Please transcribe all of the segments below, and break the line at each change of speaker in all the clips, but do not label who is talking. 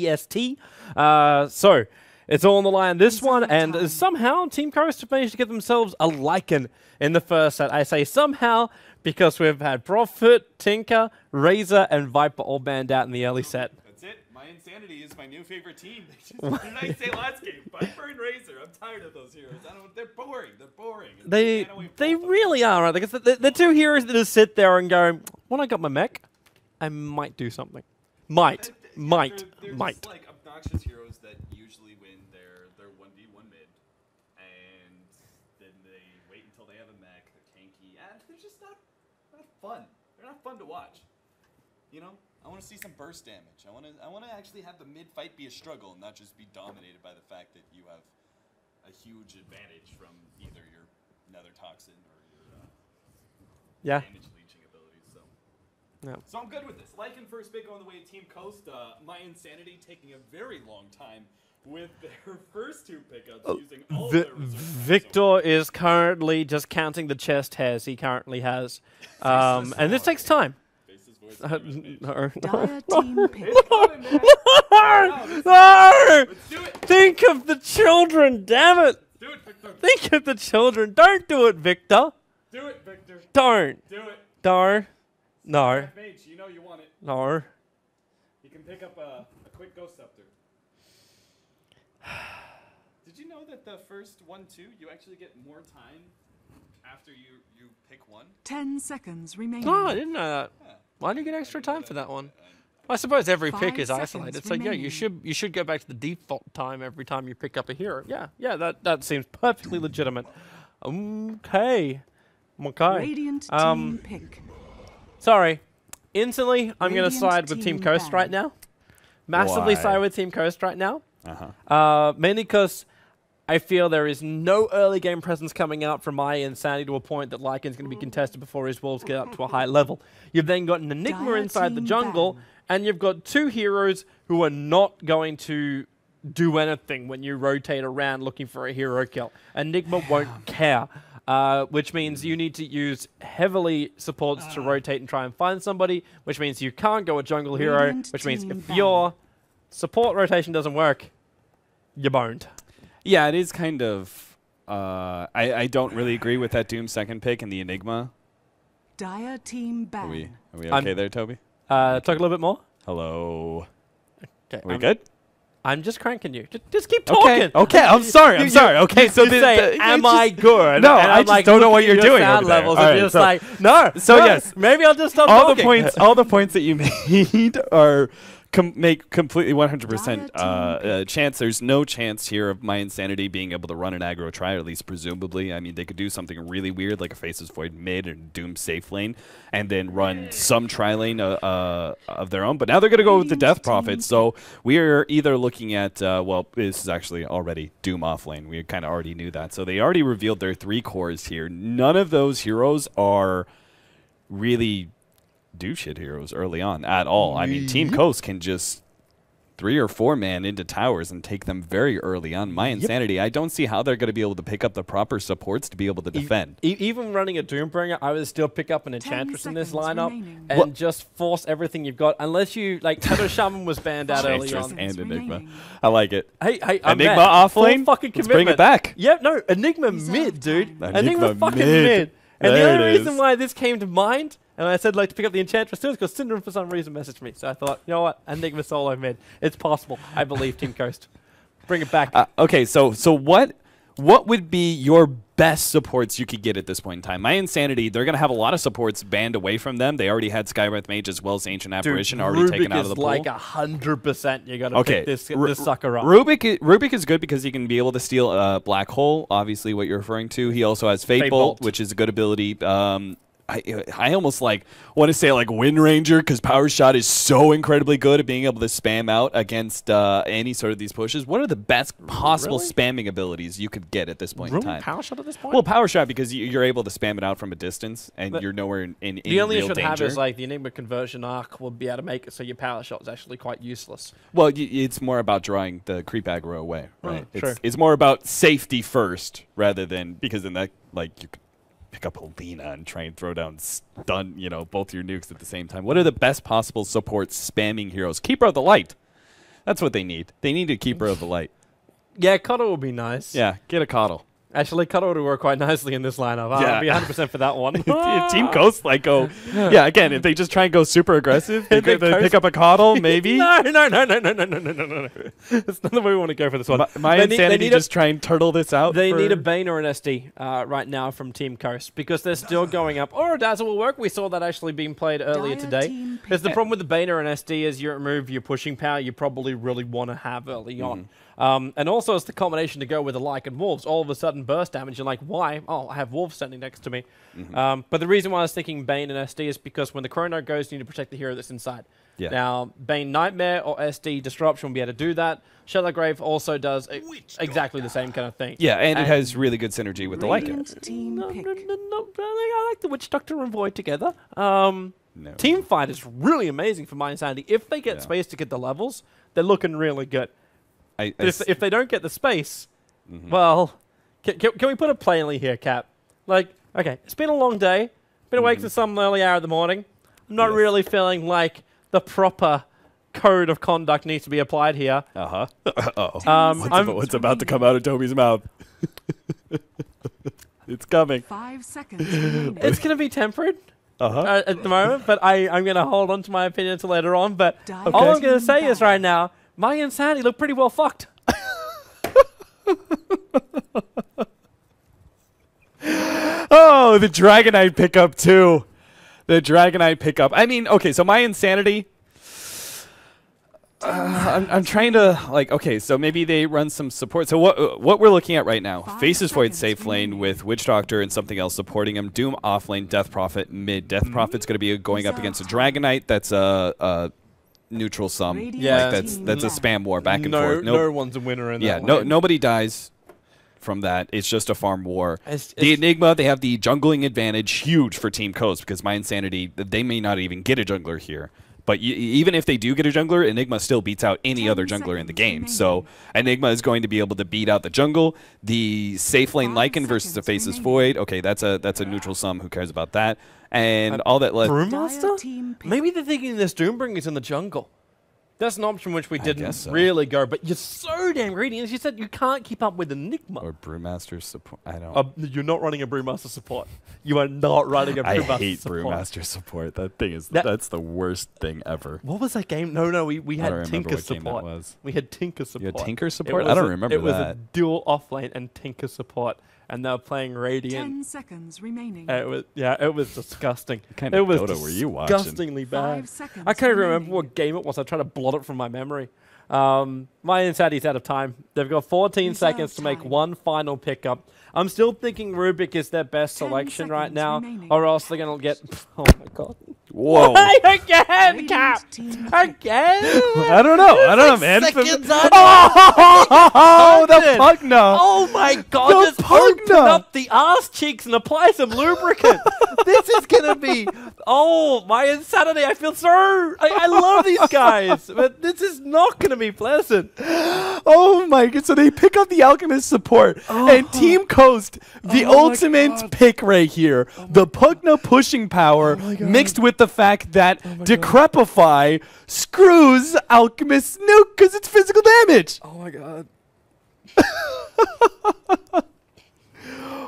EST. So it's all on the line this one, and somehow Team Coast have managed to get themselves a Lycan in the first set. I say somehow because we've had Prophet, Tinker, Razor, and Viper all banned out in the early set.
That's it. mYinsanity is my new favorite team. What did I say last game? Viper and Razor. I'm tired of those heroes. They're boring. They're boring.
They really are, right? Because they're two heroes that just sit there and go, when I got my mech, I might do something. Might.
They're just like obnoxious heroes that usually win their 1v1 mid, and then they wait until they have a mech, they're tanky, and they're just not fun. They're not fun to watch. You know, I want to see some burst damage. I want to actually have the mid fight be a struggle and not just be dominated by the fact that you have a huge advantage from either your Nether Toxin or your damage leeching abilities. So.
Yeah.
So I'm good with this. Lycan first pick on the way to Team Coast. mYinsanity taking a very long time with their first two pickups using all their reserves.
Victor is currently just counting the chest hairs he currently has. And this takes time. No.
Team pick.
No! Think of the children, damn it!
Do it, Victor.
Think of the children. Don't do it, Victor.
Do it, Victor.
Don't.
Do it.
No. No.
Mage, you know you want it.
No.
You can pick up a quick Ghost Scepter. Did you know that the first 1-2, you actually get more time after you pick one?
10 seconds remaining.
Oh, I didn't know that.
Yeah.
Why do you get extra time for that one? I suppose every pick
5
is
seconds
isolated, so yeah, you
remaining.
should go back to the default time every time you pick up a hero. Yeah, that seems perfectly legitimate. Okay.
Radiant team pick.
Sorry. Instantly, I'm going to
Radiant
side with Team
team
Coast
ban.
right now. Massively
Why?
side with Team Coast right now.
Uh-huh.
Mainly because I feel there is no early game presence coming out from mYinsanity to a point that Lycan's going to be contested before his wolves get up to a high level. You've then got an Enigma
Dire
inside the
team
jungle,
ban.
and you've got two heroes who are not going to do anything when you rotate around looking for a hero kill. Enigma won't care. Which means you need to use heavily supports to rotate and try and find somebody, which means you can't go a jungle hero,
Radiant
which means
team
if
ban.
your support rotation doesn't work, you're boned.
Yeah, it is kind of... I don't really agree with that Doom second pick and the Enigma.
Dire team ban.
Are we okay there, Toby?
Talk a little bit more.
Hello.
Okay,
Are we good?
I'm just cranking you. Just keep talking.
Okay, I'm sorry. Okay, so
you say, am I good?
No,
And
I
I'm
just
like,
don't know what
looking
you're
at your
doing
sound
over there.
levels,
All
and
right,
you're just
so-
like, no.
so yes.
maybe I'll just stop
all
talking.
all the points that you made are make completely 100% chance. There's no chance here of mYinsanity being able to run an aggro try, or at least presumably. I mean, they could do something really weird, like a Faceless Void mid and Doom safe lane, and then run some tri lane of their own. But now they're going to go with the Death Prophet. So we are either looking at, well, this is actually already Doom off lane. We kind of already knew that. So they already revealed their 3 cores here. None of those heroes are really do shit heroes early on at all. I mean, Team Coast can just 3 or 4 man into towers and take them very early on. mYinsanity, I don't see how they're going to be able to pick up the proper supports to be able to defend.
Even running a Doombringer, I would still pick up an Enchantress in this
seconds
lineup
remaining.
and just force everything you've got. Unless you, like, Tether Shaman was banned out early
Enchantress
on.
and Enigma.
remaining.
I like it.
Hey,
Enigma
mad.
off
Full
lane?
fucking
Let's bring it
commitment.
back.
Yep, no, Enigma
Reserve
mid, dude.
time.
Enigma
fucking
mid.
mid. And
There
the
it
only reason
is.
why this came to mind, and I said like to pick up the Enchantress too, is because Syndrome for some reason messaged me. So I thought, you know what, Enigma solo mid. It's possible. I believe Team Coast. Bring it back.
Okay, so what would be your best supports you could get at this point in time? mYinsanity, they're going to have a lot of supports banned away from them. They already had Skywrath Mage as well as Ancient Apparition already taken out of the pool.
Like 100%. You got to pick this sucker up.
Rubik is good because he can be able to steal Black Hole, obviously what you're referring to. He also has Fate Bolt, which is a good ability. I almost like want to say like Wind Ranger because Power Shot is so incredibly good at being able to spam out against any sort of these pushes. What are the best possible spamming abilities you could get at this point in time?
Power Shot at this point?
Well, Power Shot because you're able to spam it out from a distance and
But
you're nowhere in any
the only
real
issue to
danger.
have is like the Enigma conversion arc will be able to make it so your Power Shot is actually quite useless.
Well, it's more about drawing the creep aggro away, right?
Sure.
It's more about safety first rather than because in that like you could pick up Alina and try and throw down stun, both your nukes at the same time. What are the best possible support spamming heroes? Keeper of the Light. That's what they need. They need a keeper of the light.
Yeah, Coddle would be nice.
Yeah, get a coddle.
Actually, Coddle would work quite nicely in this lineup. I'd be 100% for that one.
If Team Coast go, yeah. Again, if they just try and go super aggressive, they pick up a coddle, maybe.
No. That's not the way we want to go for this one.
mYinsanity just try and turtle this out.
They need a Bane or an SD right now from Team Coast because they're still going up. Or a Dazzle will work. We saw that actually being played earlier today. Because the problem with the Bane or an SD is you remove your pushing power you probably really want to have early on. And also it's the combination to go with the Lycan Wolves. All of a sudden burst damage. You're like, why? Oh, I have Wolves standing next to me. But the reason why I was thinking Bane and SD is because when the Chrono goes, you need to protect the hero that's inside.
Yeah.
Now, Bane Nightmare or SD Disruption will be able to do that. Shallow Grave also does exactly the same kind of thing.
Yeah, and it has really good synergy with the Lycan.
Team pick.
I like the Witch Doctor and Void together. Team Fight is really amazing for mYinsanity. If they get space to get the levels, they're looking really good. If they don't get the space, well, can we put it plainly here, Cap? Like, okay, it's been a long day. Been awake since some early hour of the morning. I'm not really feeling like the proper code of conduct needs to be applied here.
What's about to come out of Toby's mouth? It's coming.
5 seconds remaining.
It's going to be tempered at the moment, but I'm going to hold on to my opinion until later on. But all I'm going to say is right now, mYinsanity look pretty well fucked.
Oh, the Dragonite pickup too. The Dragonite pickup. I mean, okay, so mYinsanity. I'm trying to okay, so maybe they run some support. So what we're looking at right now: Faces Void safe lane with Witch Doctor and something else supporting him. Doom off lane, Death Prophet mid. Death Prophet's going to be going up against a Dragonite. That's a neutral sum.
Yeah,
that's a spam war back and forth.
No one's a winner in that.
Yeah, nobody dies from that. It's just a farm war. The Enigma, they have the jungling advantage, huge for Team Coast because mYinsanity, they may not even get a jungler here. But even if they do get a jungler, Enigma still beats out any other jungler in the game. So Enigma is going to be able to beat out the jungle. The safe lane Lycan versus the Faceless Void. Okay, that's a neutral sum. Who cares about that? And all that left.
Brewmaster? Maybe they're thinking this Doombringer's in the jungle. That's an option which we didn't really go, but you're so damn greedy. As you said, you can't keep up with Enigma.
Or Brewmaster support. I don't.
You're not running a Brewmaster support. You are not running a Brewmaster support.
I hate Brewmaster support. That thing is that's the worst thing ever.
What was that game? No, we had Tinker support. We had Tinker support.
You had Tinker support? I don't remember that.
It was a dual offlane and Tinker support. And they were playing Radiant.
10 seconds remaining.
It was disgusting.
What kind of Dota were you watching?
Disgustingly bad.
5 seconds
I can't remember what game it was. I tried to blot it from my memory. mYinsanity's out of time. They've got 14 seconds to make one final pickup. I'm still thinking Rubik is their best selection right now, or else they're going to get... Oh, my God.
Whoa.
Again, Cap! Again?
I don't know, man.
Oh,
the Pugna!
Oh, my God. Just open up the ass cheeks and apply some lubricant. This is going to be... Oh, mYinsanity. I feel so... I love these guys, but this is not going to be pleasant.
Oh, my God. So they pick up the Alchemist support, and Team Coast, the ultimate pick right here. The Pugna pushing power mixed with the fact that Decrepify screws Alchemist's nuke because it's physical damage.
Oh my God.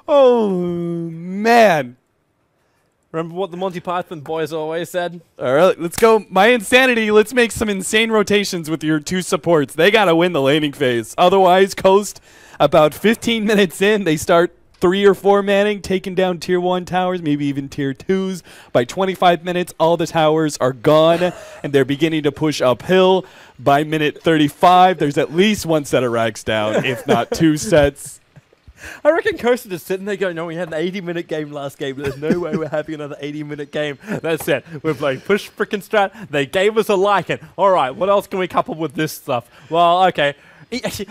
Oh, man.
Remember what the Monty Python boys always said?
All right, let's go. mYinsanity, let's make some insane rotations with your two supports. They got to win the laning phase. Otherwise, Coast, about 15 minutes in, they start 3 or 4 manning, taking down tier 1 towers, maybe even tier 2s. By 25 minutes, all the towers are gone, and they're beginning to push uphill. By minute 35, there's at least 1 set of racks down, if not 2 sets.
I reckon Coast is just sitting there going, no, we had an 80-minute game last game. There's no way we're having another 80-minute game. That's it. We're playing push frickin' strat. They gave us a Lycan. All right, what else can we couple with this stuff? Well, okay. Actually,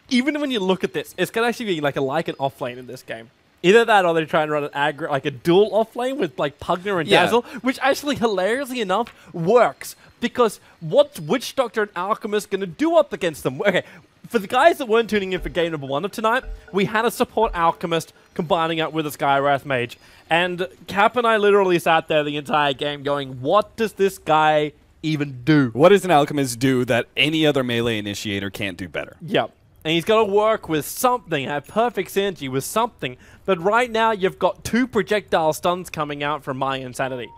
even when you look at this, it's going to actually be like a Lycan offlane in this game. Either that or they're trying to run an aggro, like a dual offlane with like Pugna and Dazzle, which actually, hilariously enough, works. Because what's Witch Doctor and Alchemist going to do up against them? Okay, for the guys that weren't tuning in for game number 1 of tonight, we had a support Alchemist combining up with a Skywrath Mage. And Cap and I literally sat there the entire game going, what does this guy even do?
What does an alchemist do that any other melee initiator can't do better?
Yep. And he's got to work with something, have perfect synergy with something. But right now, you've got 2 projectile stuns coming out from mYinsanity.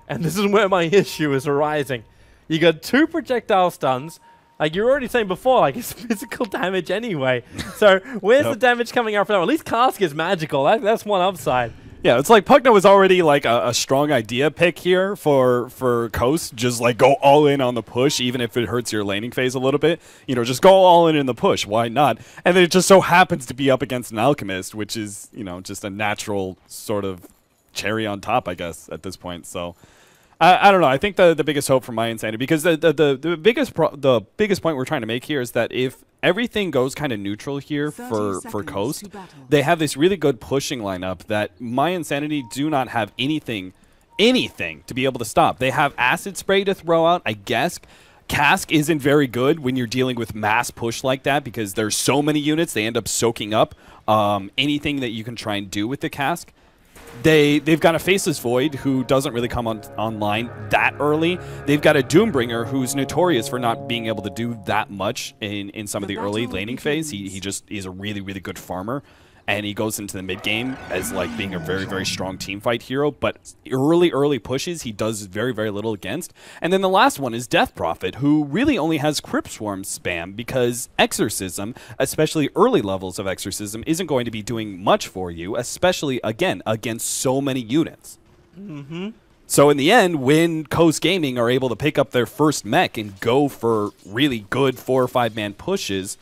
And this is where my issue is arising. You got 2 projectile stuns. Like you were already saying before, like it's physical damage anyway. So where's the damage coming out from? At least Cask is magical. That's one upside.
Yeah, it's like Pugna was already like a strong idea pick here for Coast. Just like go all in on the push, even if it hurts your laning phase a little bit. You know, just go all in the push. Why not? And then it just so happens to be up against an Alchemist, which is, you know, just a natural sort of cherry on top, I guess, at this point. So I don't know. I think the biggest hope for mYinsanity, because the biggest point we're trying to make here is that if everything goes kind of neutral here for Coast, they have this really good pushing lineup that mYinsanity do not have anything to be able to stop. They have Acid Spray to throw out, I guess. Cask isn't very good when you're dealing with mass push like that because there's so many units, they end up soaking up anything that you can try and do with the Cask. They've got a Faceless Void who doesn't really come online that early. They've got a Doombringer who's notorious for not being able to do that much in some of the early laning phase. He just is a really, really good farmer. And he goes into the mid game as like being a very, very strong team fight hero. But early pushes, he does very, very little against. And then the last one is Death Prophet, who really only has Crypt Swarm spam because Exorcism, especially early levels of Exorcism, isn't going to be doing much for you, especially, again, against so many units. So in the end, when Coast Gaming are able to pick up their first mech and go for really good 4 or 5 man pushes,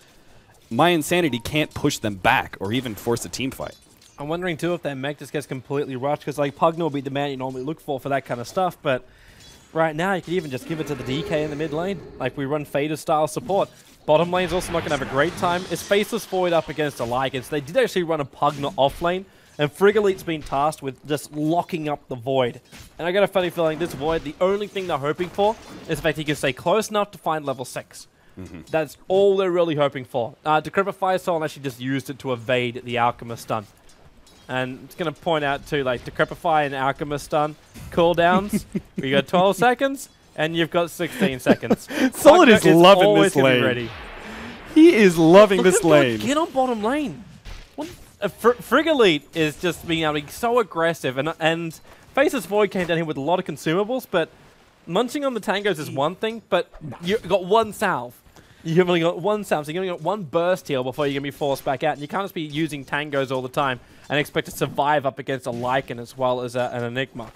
mYinsanity can't push them back or even force a team fight.
I'm wondering too if that mech just gets completely rushed, because like Pugna will be the man you normally look for that kind of stuff, but right now you could even just give it to the DK in the mid lane. Like we run Fader style support. Bottom lane's also not going to have a great time. It's Faceless Void up against a Lycans. They did actually run a Pugna off lane, and Frigolite's been tasked with just locking up the Void. And I got a funny feeling this Void, the only thing they're hoping for is the fact he can stay close enough to find level 6. That's all they're really hoping for. Decrepit Firesoul actually just used it to evade the Alchemist stun. And it's going to point out too, like Decrepify and Alchemist stun cooldowns. We got 12 seconds, and you've got 16 seconds.
Solid is loving this lane.
Ready.
He is loving
Look
this
at him
lane.
Get on bottom lane. Frigolite is just being able to be so aggressive, and Faceless Void came down here with a lot of consumables, but munching on the tangos is one thing, but you've got 1 salve. You've only got 1 salve, so you've only got 1 burst heal before you're going to be forced back out. And you can't just be using tangos all the time and expect to survive up against a Lycan as well as an Enigma.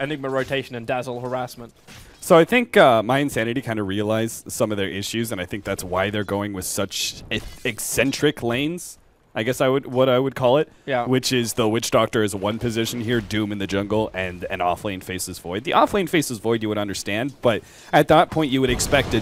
Enigma rotation and Dazzle harassment.
So I think mYinsanity kind of realized some of their issues, and I think that's why they're going with such eccentric lanes. I guess what I would call it, which is the Witch Doctor is a 1 position here, Doom in the jungle, and an offlane Faceless Void. The offlane Faceless Void you would understand, but at that point you would expect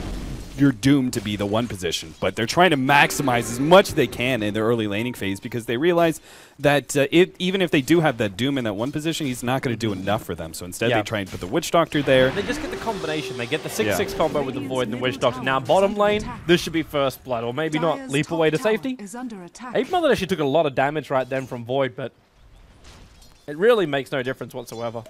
your Doom to be the 1 position. But they're trying to maximize as much as they can in their early laning phase because they realize that even if they do have that Doom in that 1 position, he's not going to do enough for them. So instead they try and put the Witch Doctor there.
They just get the combination. They get the 6-6 combo with the Void and the Witch Doctor. Now bottom lane, this should be first blood, or maybe not. Leap away to safety. Even though they actually took a lot of damage right then from Void, but it really makes no difference whatsoever.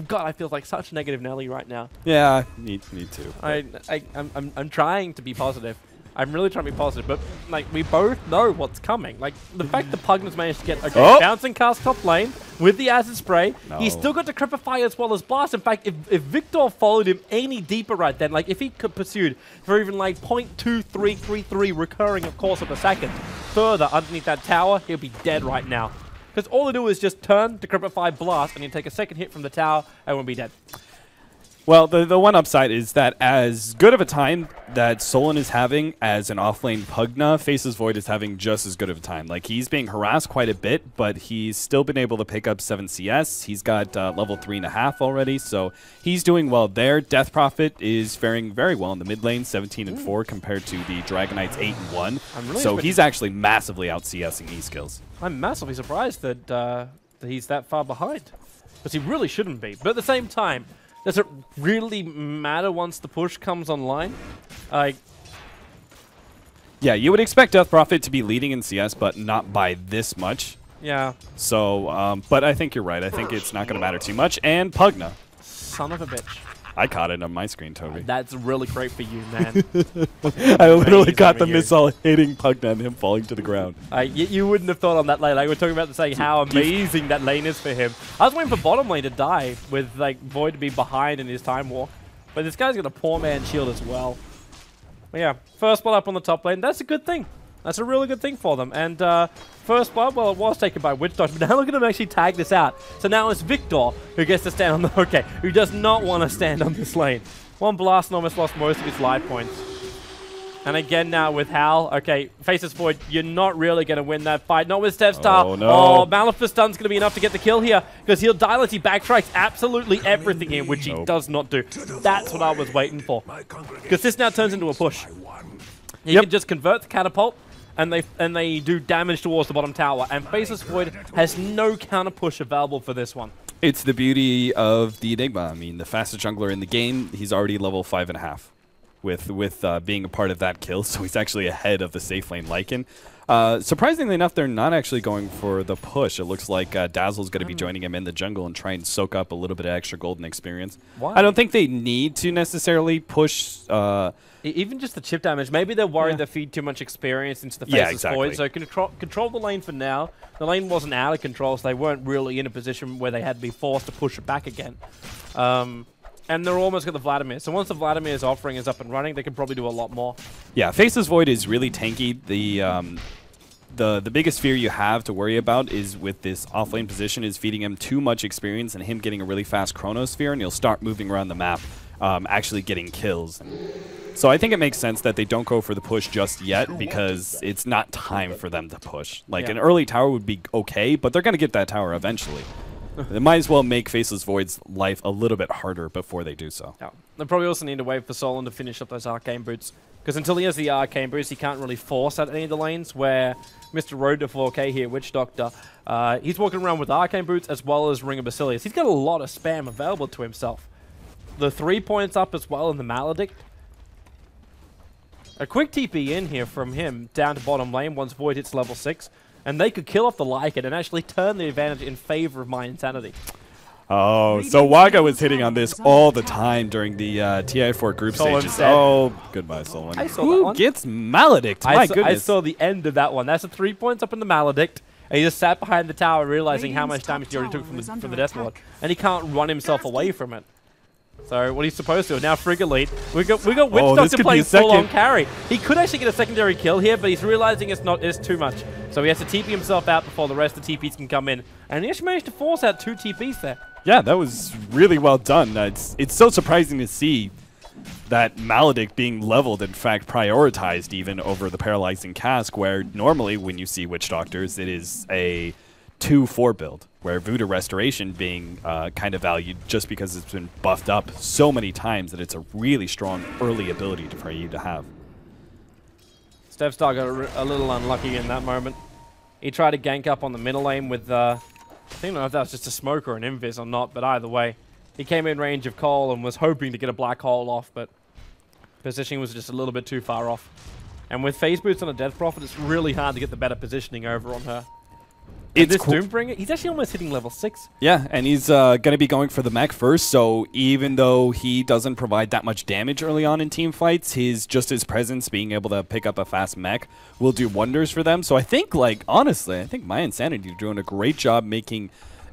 God, I feel like such a negative Nelly right now.
Yeah, me too.
I'm trying to be positive. I'm really trying to be positive, but like we both know what's coming. Like the fact that Pugna's managed to get a bouncing cast top lane with the Acid Spray, he's still got Decrepify as well as Blast. In fact, if Victor followed him any deeper right then, like if he could pursued for even like 0.2333 recurring of course of a second further underneath that tower, he'll be dead right now. Because all they do is just turn, Decrepify, Blast, and you take a second hit from the tower and we'll be dead.
Well, the one upside is that as good of a time that Solon is having as an offlane Pugna, Faceless Void is having just as good of a time. Like, he's being harassed quite a bit, but he's still been able to pick up 7 CS. He's got level 3.5 already, so he's doing well there. Death Prophet is faring very well in the mid lane, 17-4 compared to the Dragonites 8-1. So he's actually massively out CSing E-skills.
I'm massively surprised that he's that far behind. Because he really shouldn't be. But at the same time, does it really matter once the push comes online?
Yeah, you would expect Death Prophet to be leading in CS, but not by this much.
Yeah.
So, but I think you're right. I think it's not going to matter too much. And Pugna.
Son of a bitch.
I caught it on my screen, Toby.
That's really great for you, man.
I literally got the
Amazing.
missile hitting Pugna and him falling to the ground.
You wouldn't have thought on that lane. Like, we're talking about saying how amazing that lane is for him. I was waiting for bottom lane to die with like Void to be behind in his time walk. But this guy's got a poor man shield as well. But yeah, first blood up on the top lane. That's a good thing. That's a really good thing for them. And first blood, well, it was taken by Witch Doctor, but now look at him actually tag this out. So now it's Victor who gets to stand on the... Okay, who does not want to stand on this lane. One blast and almost lost most of his life points. And again now with Hal. Okay, Faceless Void, you're not really going to win that fight. Not with Steph Star.
Oh, no.
Oh, Maleficent Stun's going to be enough to get the kill here. Because he'll dilate, he backstrikes absolutely everything here, which he does not do. That's what I was waiting for. Because this now turns into a push. You can just convert the catapult, and they do damage towards the bottom tower. And Faceless Void has no counter push available for this one.
It's the beauty of the Enigma. I mean, the fastest jungler in the game, he's already level 5.5 with being a part of that kill, so he's actually ahead of the safe lane Lycan. Surprisingly enough, they're not actually going for the push. It looks like Dazzle's going to be joining him in the jungle and try and soak up a little bit of extra golden experience.
Why?
I don't think they need to necessarily push...
Even just the chip damage. Maybe they're worried they feed too much experience into the Faceless Void. So control the lane for now. The lane wasn't out of control, so they weren't really in a position where they had to be forced to push it back again. And they're almost got the Vladimir. So once the Vladimir's offering is up and running, they can probably do a lot more.
Yeah, Faceless Void is really tanky. The biggest fear you have to worry about is with this offlane position is feeding him too much experience and him getting a really fast Chronosphere, and he'll start moving around the map, actually getting kills. So I think it makes sense that they don't go for the push just yet because it's not time for them to push. Like, an early tower would be okay, but they're going to get that tower eventually. They might as well make Faceless Void's life a little bit harder before they do so.
Yeah. They probably also need to wait for Solon to finish up those Arcane Boots. Because until he has the Arcane Boots, he can't really force out any of the lanes, where Mr. Road to 4K here, Witch Doctor, he's walking around with Arcane Boots as well as Ring of Basilius. He's got a lot of spam available to himself. The 3 points up as well in the Maledict. A quick TP in here from him down to bottom lane once Void hits level 6. And they could kill off the Lycan and actually turn the advantage in favor of mYinsanity.
Oh, so Waga was hitting on this all the time during the TI4 group stages. Oh, goodbye, Solon.
I saw
Who
that one.
gets Maledict? My goodness.
I saw the end of that one. That's a 3 points up in the Maledict. And he just sat behind the tower realizing how much damage he already took from the Death Lord. And he can't run himself away from it. So what he's supposed to. Now Frigga lead. We got Witch Doctor playing full-on carry. He could actually get a secondary kill here, but he's realizing it's too much. So he has to TP himself out before the rest of the TPs can come in. And he actually managed to force out 2 TPs there.
Yeah, that was really well done. It's so surprising to see that Maledict being leveled, in fact, prioritized even over the Paralyzing Cask, where normally when you see Witch Doctors, it is a 2-4 build, where Voodoo Restoration being kind of valued just because it's been buffed up so many times that it's a really strong early ability for you to have.
Steph Star got a little unlucky in that moment. He tried to gank up on the middle lane with, I don't know if that was just a smoke or an invis or not, but either way. He came in range of Cole and was hoping to get a black hole off, but positioning was just a little bit too far off. And with phase boots on a Death Prophet, it's really hard to get the better positioning over on her. And this Doombringer, he's actually almost hitting level 6.
Yeah, and he's going to be going for the mech first, so even though he doesn't provide that much damage early on in team fights, his presence, being able to pick up a fast mech, will do wonders for them. So I think, like, honestly, I think mYinsanity are doing a great job making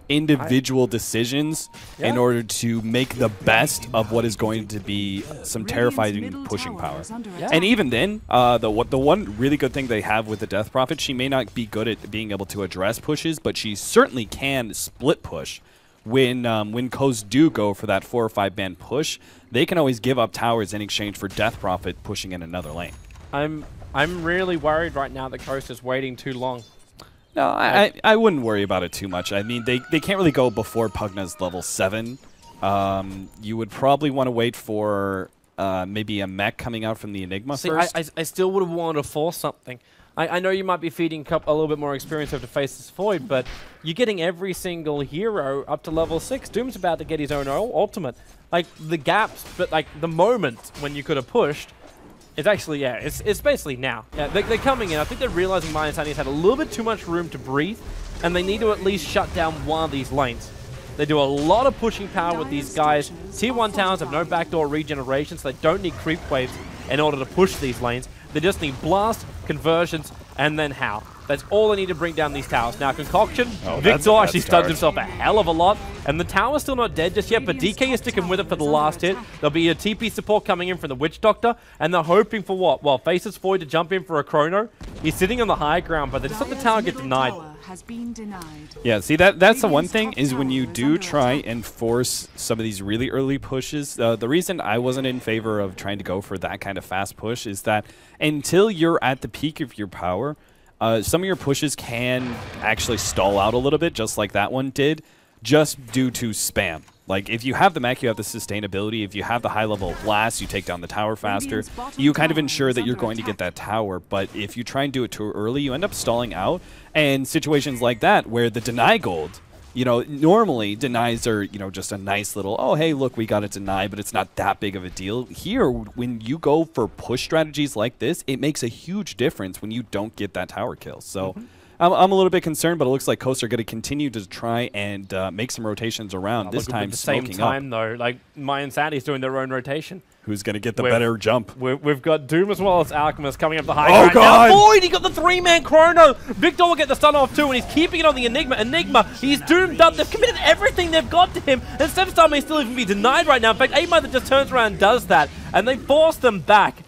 individual decisions in order to make the best of what is going to be some terrifying pushing power. And even then, the one really good thing they have with the Death Prophet, she may not be good at being able to address pushes, but she certainly can split push. When Coast do go for that 4 or 5 man push, they can always give up towers in exchange for Death Prophet pushing in another lane.
I'm really worried right now that Coast is waiting too long.
No, I wouldn't worry about it too much. I mean, they can't really go before Pugna's level 7. You would probably want to wait for maybe a mech coming out from the Enigma first.
I still would have wanted to force something. I know you might be feeding Cup a little bit more experience over to face this Void, but you're getting every single hero up to level 6. Doom's about to get his own ultimate. Like, the gaps, but like the moment when you could have pushed, it's actually, it's basically now. Yeah, they're coming in. I think they're realizing mYinsanity's had a little bit too much room to breathe, and they need to at least shut down one of these lanes. They do a lot of pushing power with these guys. Tier 1 towers have no backdoor regeneration, so they don't need creep waves in order to push these lanes. They just need blast, conversions, and then How. That's all they need to bring down these towers. Now, Concoction, Victor actually stuns himself a hell of a lot, and the tower's still not dead just yet, but DK is sticking with it for the last hit. There'll be a TP support coming in from the Witch Doctor, and they're hoping for what? Well, Faces Void to jump in for a Chrono. He's sitting on the high ground, but they just let the tower get denied.
Yeah, see, that's the one thing, is when you do try and force some of these really early pushes, the reason I wasn't in favor of trying to go for that kind of fast push is that until you're at the peak of your power, some of your pushes can actually stall out a little bit, just like that one did, just due to spam. Like, if you have the mech, you have the sustainability. If you have the high level of blast, you take down the tower faster. You kind of ensure that you're going to get that tower, but if you try and do it too early, you end up stalling out. And situations like that, where the deny gold, you know, normally denies are, you know, just a nice little, oh, hey, look, we got a deny, but it's not that big of a deal. Here, when you go for push strategies like this, it makes a huge difference when you don't get that tower kill. So I'm a little bit concerned, but it looks like Coast are going to continue to try and make some rotations around. This time,
at the same time, though, like mYinsanity is doing their own rotation.
Who's going to get the better jump?
We've got Doom as well as Alchemist coming up the high
ground. God!
Now Void, he got the 3-man Chrono. Victor will get the stun off too, and he's keeping it on the Enigma. Enigma, he's doomed up. They've committed everything they've got to him, and Stepstar may still even be denied right now. In fact, mYi just turns around and does that, and they force them back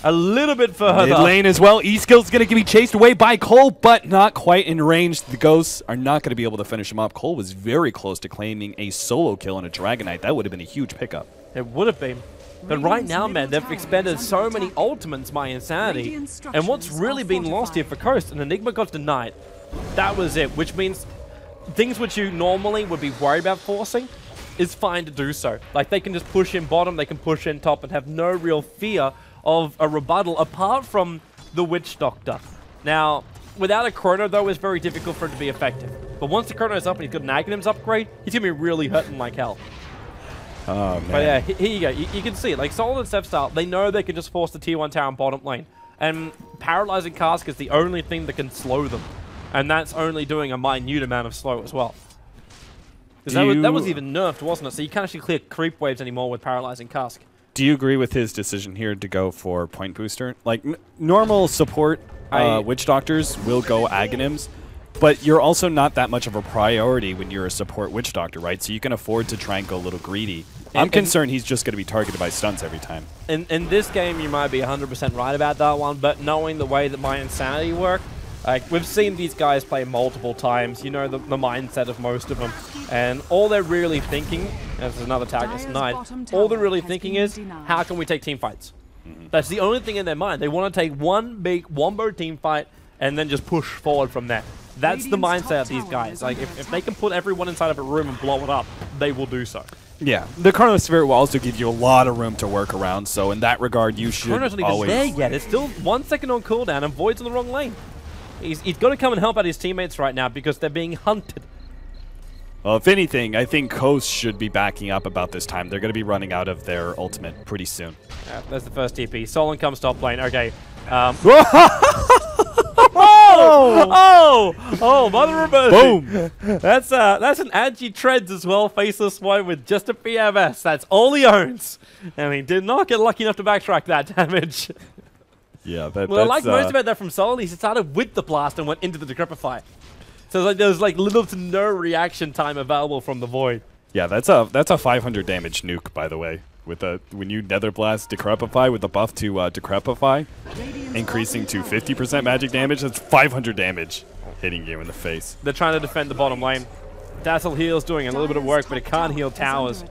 a little bit further.
Mid lane as well. E-Skill's going to be chased away by Cole, but not quite in range. The Ghosts are not going to be able to finish him off. Cole was very close to claiming a solo kill on a Dragonite. That would have been a huge pickup.
It would have been. But right now, man, they've expended so many ultimates, mYinsanity, and what's really been lost here for Coast, and Enigma got denied. That was it, which means things which you normally would be worried about forcing is fine to do so. Like, they can just push in bottom, they can push in top, and have no real fear of a rebuttal, apart from the Witch Doctor. Now, without a Chrono, though, it's very difficult for it to be effective. But once the Chrono's up and he's got an Aghanims upgrade, he's going to be really hurting like hell.
Oh, man.
But yeah, here you go. You can see it. Like, Solid and Stepstar, they know they can just force the tier 1 tower in bottom lane. And Paralyzing Cask is the only thing that can slow them. And that's only doing a minute amount of slow as well. Because that was even nerfed, wasn't it? So you can't actually clear creep waves anymore with Paralyzing Cask.
Do you agree with his decision here to go for Point Booster? Like, normal support Witch Doctors will go Aghanims, but you're also not that much of a priority when you're a support Witch Doctor, right? So you can afford to try and go a little greedy. I'm concerned he's just going to be targeted by stuns every time.
In this game, you might be 100% right about that one, but knowing the way that mYinsanity work, like, we've seen these guys play multiple times. You know the mindset of most of them. And all they're really thinking, as another tag is denied, all they're really thinking is, how can we take team fights? That's the only thing in their mind. They want to take one big wombo team fight and then just push forward from there. That's the mindset of these guys. Like, if they can put everyone inside of a room and blow it up, they will do so.
Yeah, the Chronos Spirit will also give you a lot of room to work around, so in that regard, you should
Chrono's not even there yet. It's still 1 second on cooldown, and Void's in the wrong lane. He's got to come and help out his teammates right now because they're being hunted.
Well, if anything, I think Coast should be backing up about this time. They're going to be running out of their ultimate pretty soon.
That's the first TP. Solon comes top lane. Okay. Oh, Mother of Mercy.
Boom.
That's an Agi Treads as well. Faceless one with just a PMS. That's all he owns. And he did not get lucky enough to backtrack that damage.
Yeah,
well, I like most about that from Solon. He started with the blast and went into the Decrepify. So there's like little to no reaction time available from the Void.
Yeah, that's a 500 damage nuke, by the way. With when you Nether Blast Decrepify with the buff to Decrepify, increasing to 50% magic damage, that's 500 damage hitting you in the face.
They're trying to defend the bottom lane. Dazzle Heal's doing a little bit of work, but it can't heal towers.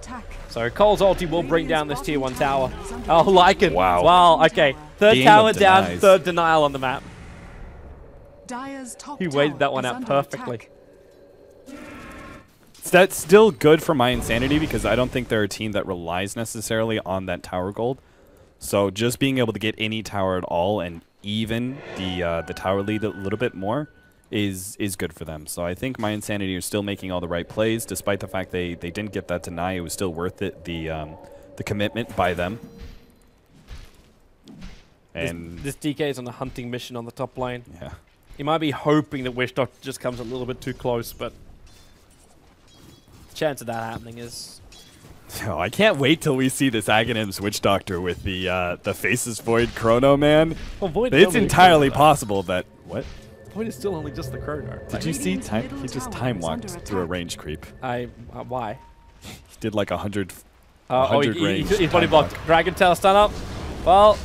So Cole's ulti will bring down this tier 1 tower. Oh, like it.
Wow.
Wow, okay. Third
Game
tower
of
down,
denies.
third denial on the map.
He
waited that one out perfectly.
That's still good for mYinsanity because I don't think they're a team that relies necessarily on that tower gold. So just being able to get any tower at all and even the tower lead a little bit more is good for them. So I think mYinsanity are still making all the right plays, despite the fact they didn't get that deny. It was still worth it, the commitment by them. And
this DK is on a hunting mission on the top lane.
yeah,
He might be hoping that Wish Doctor just comes a little bit too close, but chance of that happening is...
Oh, I can't wait till we see this Aghanim's Witch Doctor with the Faces Void Chrono, man.
Well, Void
It's entirely possible that... What?
Void is still only just the Chrono.
Did you see? He just time walked through a range creep.
Why?
He did like 100 range.
He's body blocked. Dragon Tail stun up. Well,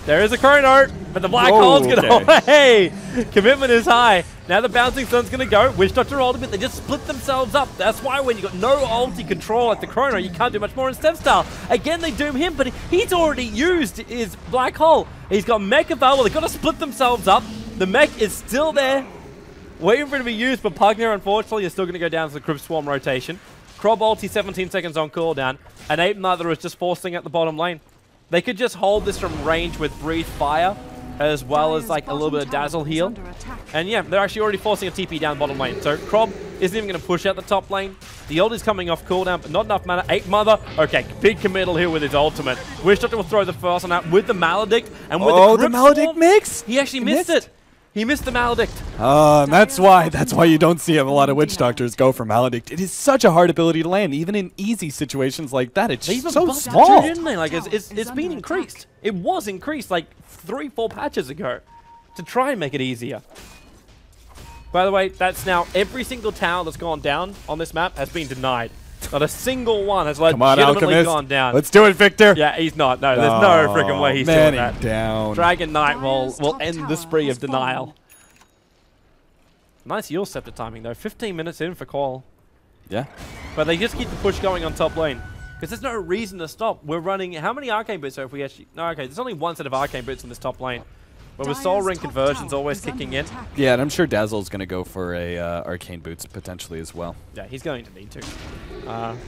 there is a Chrono, but the Black Hole's going to away. Commitment is high. Now the Bouncing Sun's going to go. Witch Doctor ultimate, they just split themselves up. That's why when you got no ulti control at the Chrono, you can't do much more in Step Style. Again, they doom him, but he's already used his Black Hole. He's got mech available. They've got to split themselves up. The mech is still there, waiting for it to be used, but Pugner, unfortunately, is still going to go down to the Crypt Swarm rotation. Krob ulti 17 seconds on cooldown, and Ape Mother is just forcing at the bottom lane. They could just hold this from range with Breathe Fire, as well as like a little bit of Dazzle Heal. And yeah, they're actually already forcing a TP down bottom lane. So Krob isn't even going to push out the top lane. The ult is coming off cooldown, but not enough mana. Ape Mother, okay, big committal here with his ultimate. Witch Doctor will throw the first one out with the Maledict, and with the
Maledict mix?
He actually missed it. He missed the Maledict.
And that's why you don't see a lot of Witch Doctors go for Maledict. It is such a hard ability to land, even in easy situations like that. It's so small.
Didn't they? Like it's been increased. It was increased like 3-4 patches ago to try and make it easier. By the way, that's now every single tower that's gone down on this map has been denied. Not a single one has legitimately gone down.
Let's do it, Victor.
Yeah, he's not. No, there's no freaking way he's doing that.
Down.
Dragon Knight will end the spree of denial. Nice Yule Scepter timing, though. 15 minutes in for Call.
Yeah.
But they just keep the push going on top lane. Because there's no reason to stop. We're running... How many Arcane Boots if we actually... No, okay. There's only one set of Arcane Boots in this top lane. But with Soul Ring conversions always kicking in.
Yeah, and I'm sure Dazzle's going to go for a Arcane Boots potentially as well.
Yeah, he's going to need to.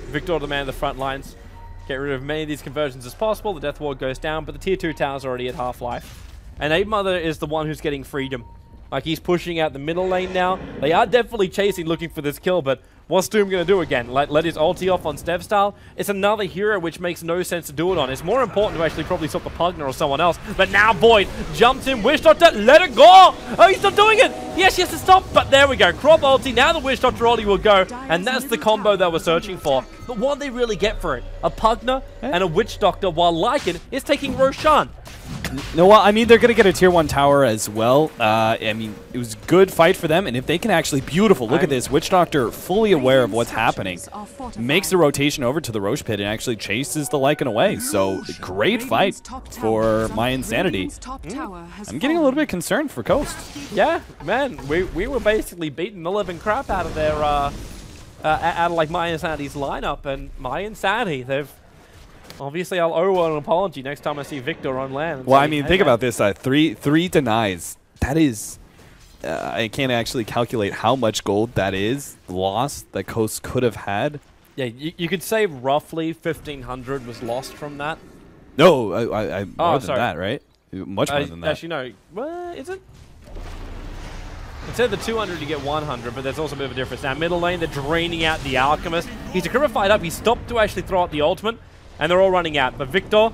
Victor the man of the front lines. Get rid of many of these conversions as possible. The Death Ward goes down, but the tier 2 tower's already at half-life. And Ape Mother is the one who's getting freedom. Like, he's pushing out the middle lane now. They are definitely chasing, looking for this kill, but what's Doom going to do again? Let his ulti off on Step Style? It's another hero which makes no sense to do it on. It's more important to actually probably stop the Pugner or someone else. But now Void jumps in. Witch Doctor, let it go! Oh, he's not doing it! Yes, he has to stop, but there we go. Krob ulti, now the Witch Doctor ulti will go, and that's the combo they were searching for. But what did they really get for it? A Pugner and a Witch Doctor, while Lycan is taking Roshan.
No, well, I mean, they're going to get a tier 1 tower as well. I mean, it was a good fight for them, and if they can actually... Beautiful, look at this. Witch Doctor, fully aware of what's happening, makes the rotation over to the Roche Pit and actually chases the Lycan away. So, great fight for myInsanity. I'm getting a little bit concerned for Coast.
Yeah, man, we were basically beating the living crap out of their... out of, like, myInsanity's lineup, and myInsanity, they've... Obviously, I'll owe an apology next time I see Victor on land.
Well, I mean, think about this. Three denies. That is... I can't actually calculate how much gold that is lost that Coast could have had.
Yeah, you could say roughly 1,500 was lost from that.
No, more than that, right? Much more than that.
Actually, no. Well, is it? Instead of the 200, you get 100, but there's also a bit of a difference. Now, middle lane, they're draining out the Alchemist. He's equippified up. He stopped to actually throw out the ultimate. And they're all running out. But Victor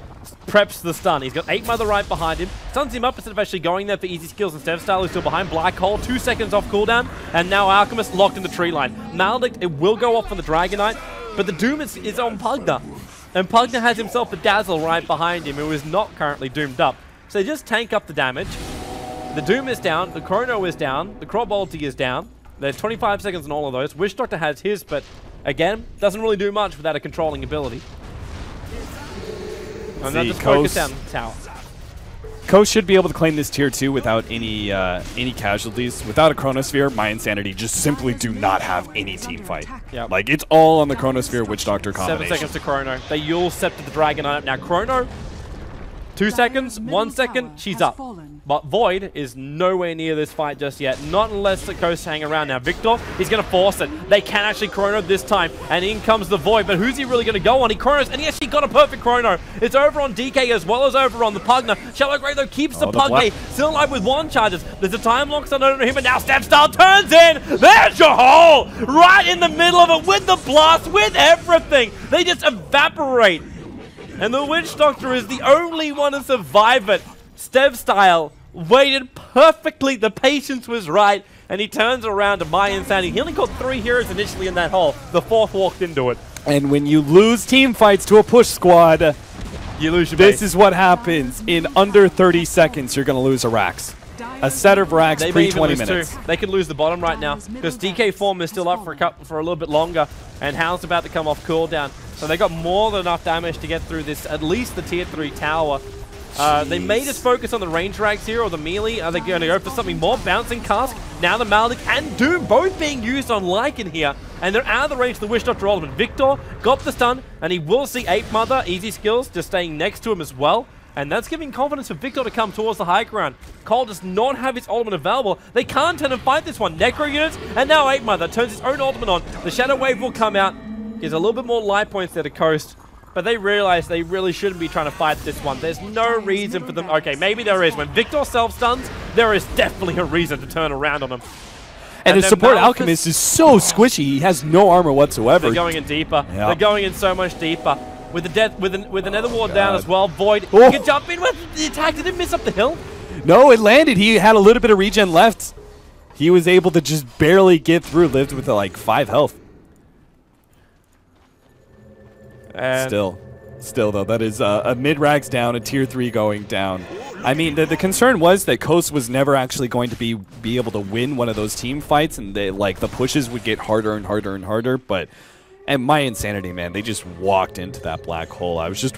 preps the stun. He's got Ape Mother right behind him. Stuns him up instead of actually going there for easy skills and Step Style. He's still behind. Black Hole, 2 seconds off cooldown. And now Alchemist locked in the tree line. Maledict, it will go off on the Dragon Knight. But the Doom is on Pugner. And Pugner has himself a Dazzle right behind him, who is not currently doomed up. So they just tank up the damage. The Doom is down. The Chrono is down. The Krob ulti is down. There's 25 seconds on all of those. Witch Doctor has his, but again, doesn't really do much without a controlling ability. And they'll just focus down the tower.
Coast should be able to claim this tier 2 without any casualties. Without a Chronosphere, myInsanity just simply do not have any team fight.
Yep.
Like, it's all on the Chronosphere Witch Doctor combination.
7 seconds to Chrono. They Yule Scepter the Dragon Knight. Now Chrono, 2 seconds, 1 second, she's up. But Void is nowhere near this fight just yet. Not unless the Coast hang around. Now Victor, he's going to force it. They can actually Chrono this time. And in comes the Void. But who's he really going to go on? He Chronos, and he actually got a perfect Chrono. It's over on DK as well as over on the Pugner. Shallow Grey, though, keeps the Pugner still alive with 1 charges. There's a time lock on over him, and now Step Style turns in. There's your hole! Right in the middle of it with the blast, with everything. They just evaporate. And the Witch Doctor is the only one to survive it. Step Style waited perfectly. The patience was right. and he turns around to mYinsanity. He only got 3 heroes initially in that hole. The 4th walked into it.
And when you lose team fights to a push squad,
You lose your
this
base.
is what happens. In under 30 seconds, you're going to lose a Rax. A set of Rax
They may even
pre-20
lose
minutes.
2. They could lose the bottom right now because DK form is still up for a little bit longer, and Hal's about to come off cooldown. So they got more than enough damage to get through this, at least the tier 3 tower. They may just focus on the range rags here or the melee. Are they going to go for something more? Bouncing Cask. Now the Maldic and Doom both being used on Lycan here. And they're out of the range of the Wish Doctor Ultimate. Victor got the stun, and he will see Ape Mother, easy skills, just staying next to him as well. And that's giving confidence for Victor to come towards the high ground. Cole does not have his ultimate available. They can't turn and fight this one. Necro units, and now Ape Mother turns his own ultimate on. The Shadow Wave will come out. Gives a little bit more life points there to Coast. But they realize they really shouldn't be trying to fight this one. There's no reason for them. Okay, maybe there is. When Victor self-stuns, there is definitely a reason to turn around on him.
And his
then
support
Malphus-
Alchemist is so squishy. He has no armor whatsoever.
They're going in deeper.
Yeah.
They're going in so much deeper. With the death, with the Nether Ward down as well. Void,
Oh.
he can jump in with the attack. Did it miss up the hill?
No, it landed. He had a little bit of regen left. He was able to just barely get through. Lived with like 5 health.
And
Still though, that is a mid-rags down, a tier 3 going down. I mean, the concern was that Coast was never actually going to be able to win one of those team fights, and they, like, the pushes would get harder and harder and harder. But and mYinsanity, man, they just walked into that black hole. I was just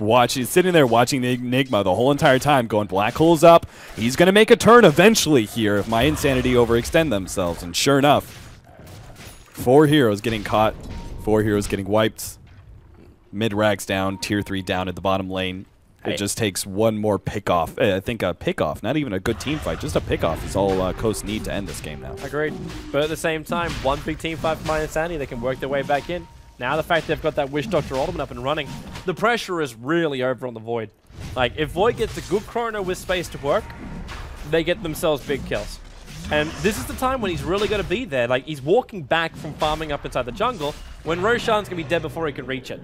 sitting there watching the Enigma the whole entire time, going, black hole's up. He's going to make a turn eventually here if mYinsanity overextend themselves. And sure enough, 4 heroes getting caught, 4 heroes getting wiped. Mid-rags down, tier 3 down at the bottom lane. It just takes one more pick-off. I think a pick-off, not even a good team fight, just a pick-off is all Coast need to end this game now.
agreed. But at the same time, one big team fight for mYinsanity, they can work their way back in. Now the fact they've got that Wish Doctor Ultimate up and running, the pressure is really over on the Void. Like, if Void gets a good chrono with space to work, they get themselves big kills. And this is the time when he's really going to be there. Like, he's walking back from farming up inside the jungle when Roshan's going to be dead before he can reach it.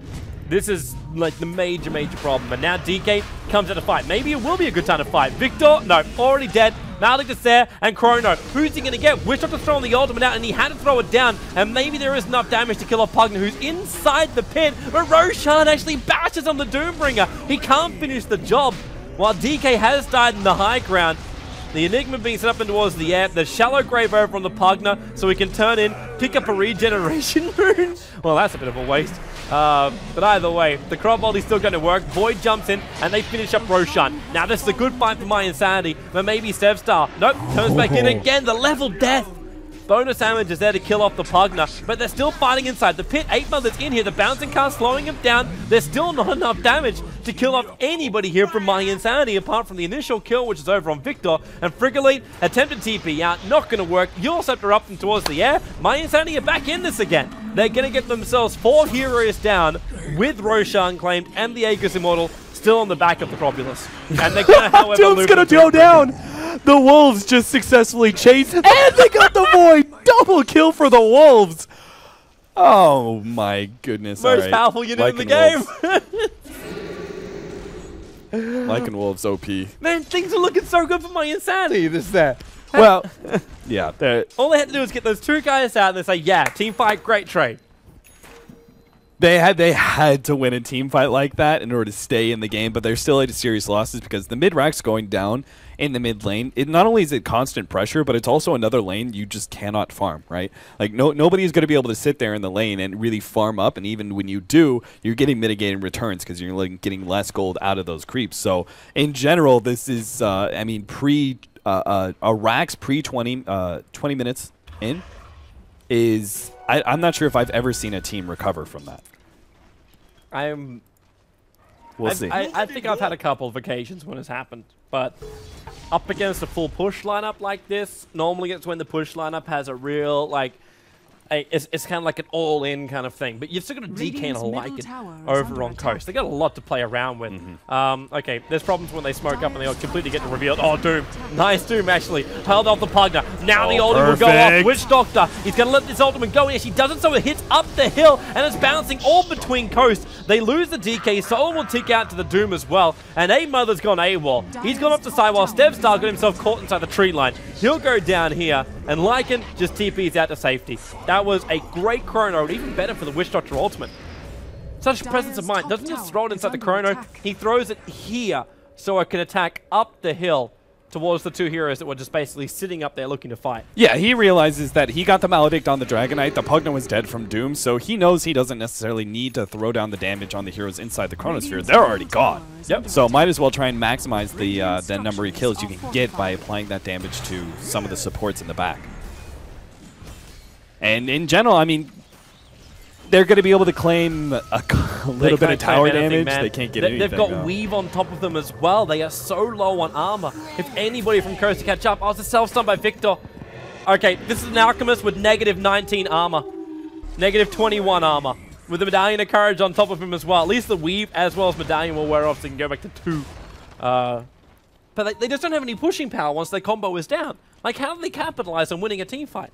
This is, like, the major problem. And now DK comes out to fight. Maybe it will be a good time to fight. Victor, no, already dead. Malik is there, and Chrono. Who's he going to get? Wish Doctor's throwing the ultimate out, and he had to throw it down. And maybe there is enough damage to kill off Pugner, who's inside the pit. But Roshan actually bashes on the Doombringer. He can't finish the job. While DK has died in the high ground, the Enigma being set up and towards the air. The shallow grave over on the Pugner, so he can turn in, pick up a regeneration rune. Well, that's a bit of a waste. But either way, the crop ulti's still going to work. Void jumps in, and they finish up Roshan. Now, this is a good fight for mYinsanity, but maybe Sevstar. Nope, turns back in again. The level death. Bonus damage is there to kill off the Pugner, but they're still fighting inside the pit. 8 Mother's in here. The bouncing car slowing him down. There's still not enough damage to kill off anybody here from mYinsanity, apart from the initial kill, which is over on Victor. And Frigolite attempted TP out. Not going to work. Euroscepter up and towards the air. mYinsanity are back in this again. They're going to get themselves 4 heroes down with Roshan claimed and the Aegis Immortal still on the back of the Cropulus. And they're going to, however,
Doom's going to go down. The Wolves just successfully chased, and they got the Void. Double kill for the Wolves. Oh my goodness!
Most powerful unit in the game.
Lycan Wolves OP.
Man, things are looking so good for mYinsanity there.
Well, yeah.
All they had to do was get those 2 guys out and they say, yeah, team fight, great trade.
They had to win a team fight like that in order to stay in the game, but they're still at serious losses because the mid-rack's going down in the mid lane. It not only is it constant pressure, but it's also another lane you just cannot farm, right? Like nobody is going to be able to sit there in the lane and really farm up, and even when you do, you're getting mitigated returns because you're like getting less gold out of those creeps. So in general, this is I mean a Rax pre 20 minutes in is I'm not sure if I've ever seen a team recover from that. We'll see.
I think I've had a couple of occasions when it's happened, but up against a full push lineup like this, normally it's when the push lineup has a real, like, it's kind of like an all-in kind of thing. But you've still got a DK and a Lycan over on Coast. They got a lot to play around with. Okay, there's problems when they smoke up and they completely get revealed. Oh, Doom. Nice Doom, actually. Held off the Pugner. Now the ultimate will go off. Witch Doctor. He's going to let this ultimate go. Yes, he doesn't, so it hits up the hill, and it's bouncing all between Coast. They lose the DK. Soul will tick out to the Doom as well. And A-Mother's gone AWOL. He's gone up the side while Stevstar got himself caught inside the tree line. He'll go down here, and Lycan just TPs out to safety. That was a great chrono, even better for the Witch Doctor ultimate. Such presence of mind. Doesn't just throw it inside the chrono, he throws it here so it can attack up the hill towards the two heroes that were just basically sitting up there looking to fight.
Yeah, he realizes that he got the Maledict on the Dragonite, the Pugna was dead from Doom, so he knows he doesn't necessarily need to throw down the damage on the heroes inside the Chronosphere. They're already gone.
Yep.
So might as well try and maximize the number of kills you can get by applying that damage to some of the supports in the back. And in general, I mean, they're going to be able to claim a little bit of tower damage. They can't get anything.
They've got Weave on top of them as well. They are so low on armor. If anybody from Coast to catch up, I was a self-stun by Victor. Okay, this is an Alchemist with negative 19 armor. Negative 21 armor. With the Medallion of Courage on top of him as well. At least the Weave as well as Medallion will wear off so they can go back to 2. But they just don't have any pushing power once their combo is down. Like, how do they capitalize on winning a team fight?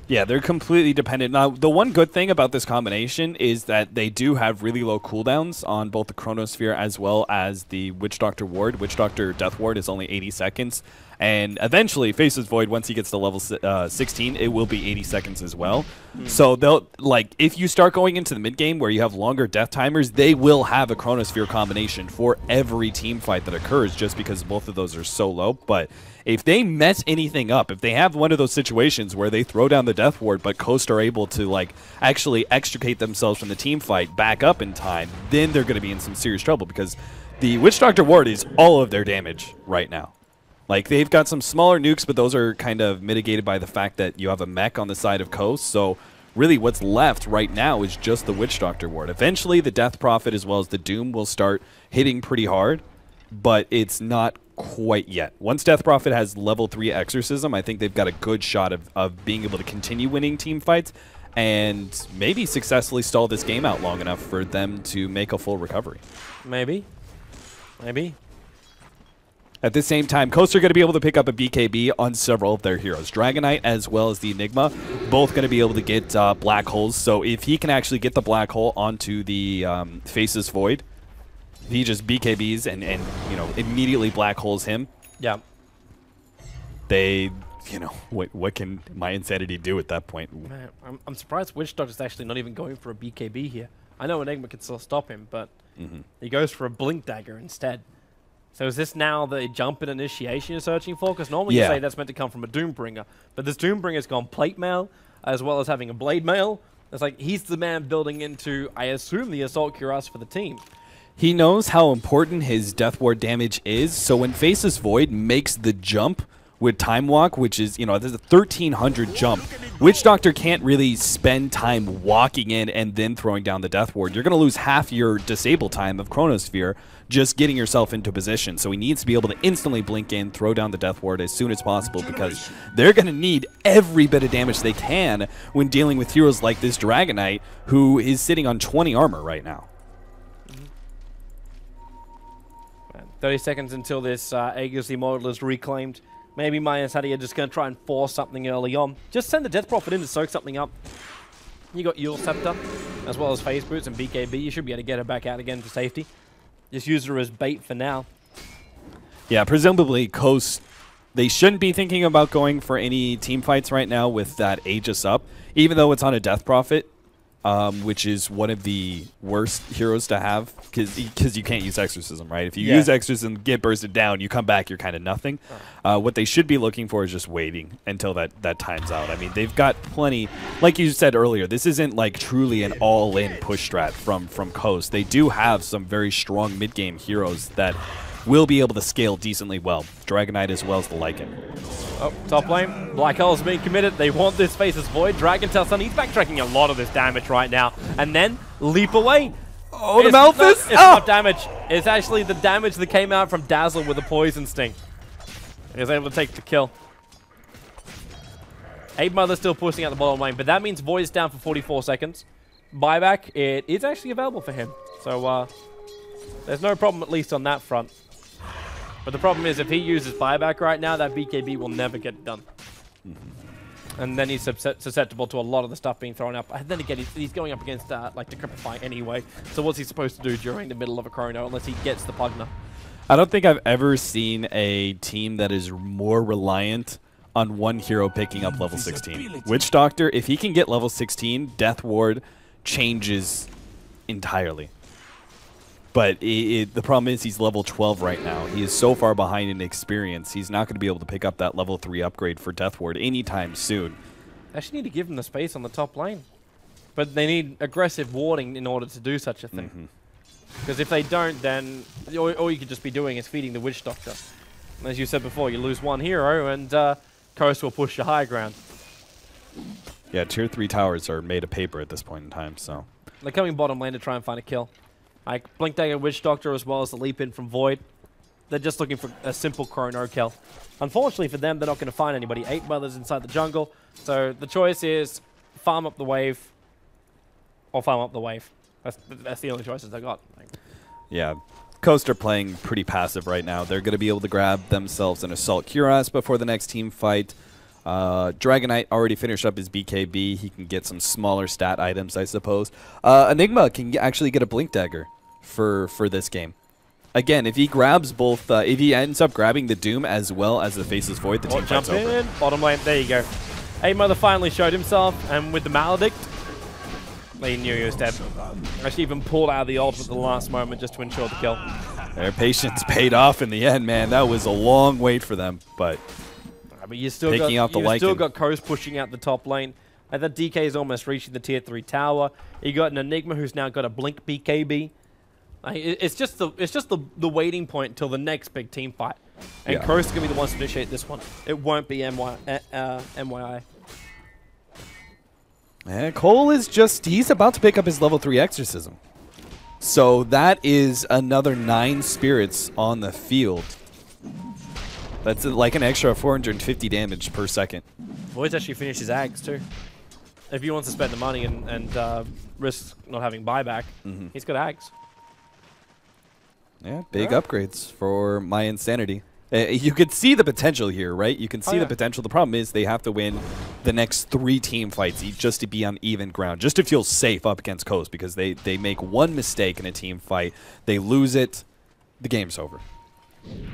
Yeah, they're completely dependent. Now, the one good thing about this combination is that they do have really low cooldowns on both the Chronosphere as well as the Witch Doctor Ward. Witch Doctor Death Ward is only 80 seconds. And eventually, Faceless Void, once he gets to level 16, it will be 80 seconds as well. So they'll, like, if you start going into the mid game where you have longer death timers, they will have a Chronosphere combination for every team fight that occurs just because both of those are so low. But if they mess anything up, if they have one of those situations where they throw down the Death Ward, but Coast are able to, like, actually extricate themselves from the team fight back up in time, then they're going to be in some serious trouble because the Witch Doctor Ward is all of their damage right now. Like, they've got some smaller nukes, but those are kind of mitigated by the fact that you have a mech on the side of Coast. So really what's left right now is just the Witch Doctor Ward. Eventually, the Death Prophet as well as the Doom will start hitting pretty hard, but it's not quite yet. Once Death Prophet has level 3 Exorcism, I think they've got a good shot of being able to continue winning team fights and maybe successfully stall this game out long enough for them to make a full recovery.
Maybe. Maybe.
At the same time, Coast are going to be able to pick up a BKB on several of their heroes. Dragonite as well as the Enigma, both going to be able to get black holes. So if he can actually get the black hole onto the Faceless Void, he just BKBs and you know, immediately black holes him.
Yeah.
They, you know, what can mYinsanity do at that point?
Man, I'm surprised Witch Doctor's actually not even going for a BKB here. I know Enigma can still stop him, but he goes for a Blink Dagger instead. So is this now the jump in initiation you're searching for? Because normally you say that's meant to come from a Doombringer. But this Doombringer's gone Plate Mail, as well as having a Blade Mail. It's like he's the man building into, I assume, the Assault Cuirass for the team.
He knows how important his Death Ward damage is, so when Faceless Void makes the jump with Time Walk, which is, you know, there's a 1300 jump, Witch Doctor can't really spend time walking in and then throwing down the Death Ward. You're going to lose half your disable time of Chronosphere just getting yourself into position. So he needs to be able to instantly blink in, throw down the Death Ward as soon as possible because they're going to need every bit of damage they can when dealing with heroes like this Dragonite, who is sitting on 20 armor right now.
30 seconds until this Aegis Immortal is reclaimed. Maybe mYinsanity are just going to try and force something early on. Just send the Death Prophet in to soak something up. You got Yule Scepter, as well as Phase Boots and BKB. You should be able to get her back out again for safety. Just use her as bait for now.
Yeah, presumably Coast, they shouldn't be thinking about going for any team fights right now with that Aegis up, even though it's on a Death Prophet, which is one of the worst heroes to have because you can't use Exorcism, right? If you use Exorcism, get bursted down, you come back, you're kind of nothing. What they should be looking for is just waiting until that time's out. I mean, they've got plenty, like you said earlier, this isn't like truly an all-in push strat from Coast. They do have some very strong mid-game heroes that will be able to scale decently well. Dragonite as well as the Lycan.
Oh, top lane. Black Hole's being committed. They want this Faceless Void. Dragon tells Sun he's backtracking a lot of this damage right now. And then leap away.
Oh, the Malphus!
It's not damage. It's actually the damage that came out from Dazzle with a Poison Sting. He was able to take the kill. Eight Mother still pushing out the bottom lane, but that means Void's down for 44 seconds. Buyback, it is actually available for him. So there's no problem, at least on that front. But the problem is, if he uses buyback right now, that BKB will never get done. And then he's susceptible to a lot of the stuff being thrown up. And then again, he's going up against like Decrypify anyway. So what's he supposed to do during the middle of a chrono unless he gets the Pugna?
I don't think I've ever seen a team that is more reliant on one hero picking up level 16. Witch Doctor, if he can get level 16, Death Ward changes entirely. But the problem is he's level 12 right now. He is so far behind in experience, he's not going to be able to pick up that level 3 upgrade for Death Ward anytime soon.
They actually need to give him the space on the top lane. But they need aggressive warding in order to do such a thing. Because if they don't, then all you could just be doing is feeding the Witch Doctor. And as you said before, you lose one hero and Coast will push your high ground.
Yeah, tier 3 towers are made of paper at this point in time, so.
They're coming bottom lane to try and find a kill. Like Blink Dagger Witch Doctor as well as the leap in from Void. They're just looking for a simple chrono kill. Unfortunately for them, they're not going to find anybody. 8 Mothers inside the jungle. So the choice is farm up the wave or farm up the wave. That's the only choices they got.
Yeah, Coast are playing pretty passive right now. They're going to be able to grab themselves an Assault Cuirass before the next team fight. Dragonite already finished up his BKB. He can get some smaller stat items, I suppose. Enigma can actually get a Blink Dagger for this game. Again, if he grabs both, if he ends up grabbing the Doom as well as the Faceless Void, the team fight's over.
In, bottom lane, there you go. 8 Mother finally showed himself, and with the Maledict, they knew he was dead. Actually even pulled out of the ult at the last moment just to ensure the kill.
Their patience paid off in the end, man. That was a long wait for them, but
you still got Coast pushing out the top lane. And that DK is almost reaching the tier 3 tower. You got an Enigma who's now got a Blink BKB. It's just the waiting point until the next big team fight. And Coast is going to be the ones to initiate this one. It won't be MYI.
And Cole is he's about to pick up his level 3 Exorcism. So that is another 9 spirits on the field. That's like an extra 450 damage per second.
Void's actually finished his Ags too. If he wants to spend the money and risk not having buyback, he's got Ags.
Yeah, big upgrades for mYinsanity. You could see the potential here, right? You can see the potential. The problem is they have to win the next 3 team fights just to be on even ground, just to feel safe up against Coast, because they make one mistake in a team fight, they lose it, the game's over.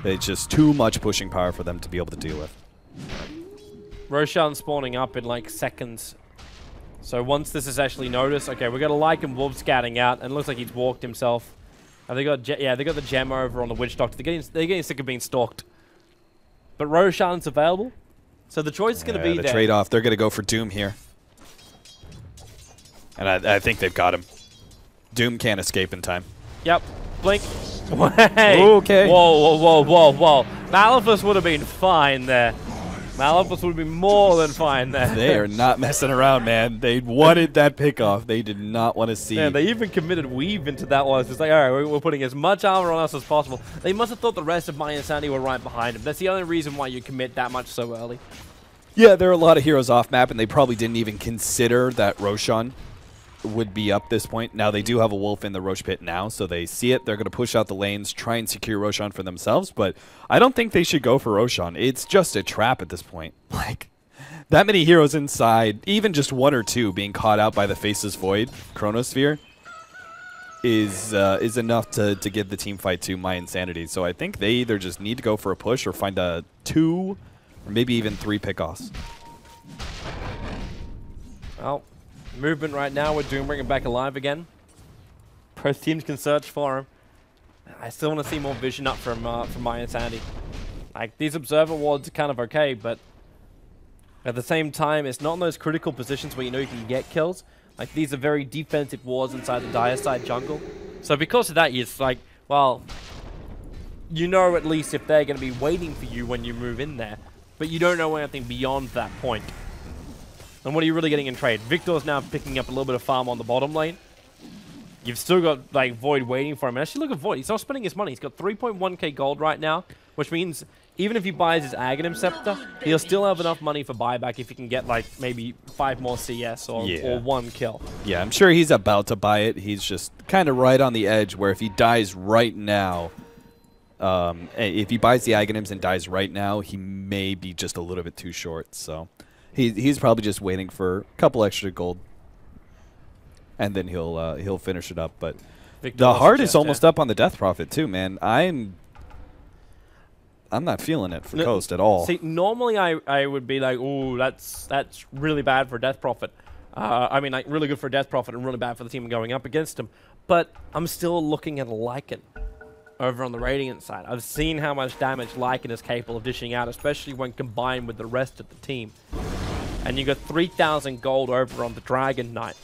It's just too much pushing power for them to be able to deal with.
Roshan spawning up in like seconds. So once this is actually noticed, okay, we got a Lycan Wolf scouting out, and it looks like he's walked himself. And they got the gem over on the Witch Doctor. They're getting sick of being stalked. But Roshan's available, so the choice is going to be
the
there.
trade-off. They're going to go for Doom here, and I think they've got him. Doom can't escape in time.
Yep. Blink. Hey.
Okay.
Whoa. Malphus would have been fine there. Malphus would be more than fine there.
They are not messing around, man. They wanted that pickoff. They did not want to see.
Yeah, they even committed Weave into that one. It's just like, all right, we're putting as much armor on us as possible. They must have thought the rest of mYinsanity were right behind him. That's the only reason why you commit that much so early.
Yeah, there are a lot of heroes off map, and they probably didn't even consider that Roshan would be up this point. Now they do have a wolf in the Roche pit now, so they see it. They're going to push out the lanes, try and secure Roshan for themselves, but I don't think they should go for Roshan. It's just a trap at this point. Like, that many heroes inside, even just 1 or 2 being caught out by the Faceless Void Chronosphere is enough to give the team fight to mYinsanity. So I think they either just need to go for a push or find a 2 or maybe even 3 pickoffs.
Well, movement right now with Doom bringing back alive again. Both teams can search for him. I still want to see more vision up from mYinsanity. Like, these Observer wards are kind of okay, but at the same time, it's not in those critical positions where you know you can get kills. Like, these are very defensive wards inside the dire side jungle. So because of that, it's like, well, you know at least if they're going to be waiting for you when you move in there, but you don't know anything beyond that point. And what are you really getting in trade? Victor's now picking up a little bit of farm on the bottom lane. You've still got like Void waiting for him. And actually look at Void. He's not spending his money. He's got 3.1k gold right now, which means even if he buys his Aghanim Scepter, he'll still have enough money for buyback if he can get like maybe 5 more CS or 1 kill.
Yeah, I'm sure he's about to buy it. He's just kind of right on the edge where if he dies right now, if he buys the Aghanims and dies right now, he may be just a little bit too short. So he's probably just waiting for a couple extra gold, and then he'll finish it up. But the heart is almost up on the Death Prophet too, man. I'm not feeling it for Coast at all.
See, normally I would be like, ooh, that's really bad for Death Prophet. I mean, like really good for Death Prophet and really bad for the team going up against him. But I'm still looking at Lycan over on the Radiant side. I've seen how much damage Lycan is capable of dishing out, especially when combined with the rest of the team. And you got 3,000 gold over on the Dragon Knight.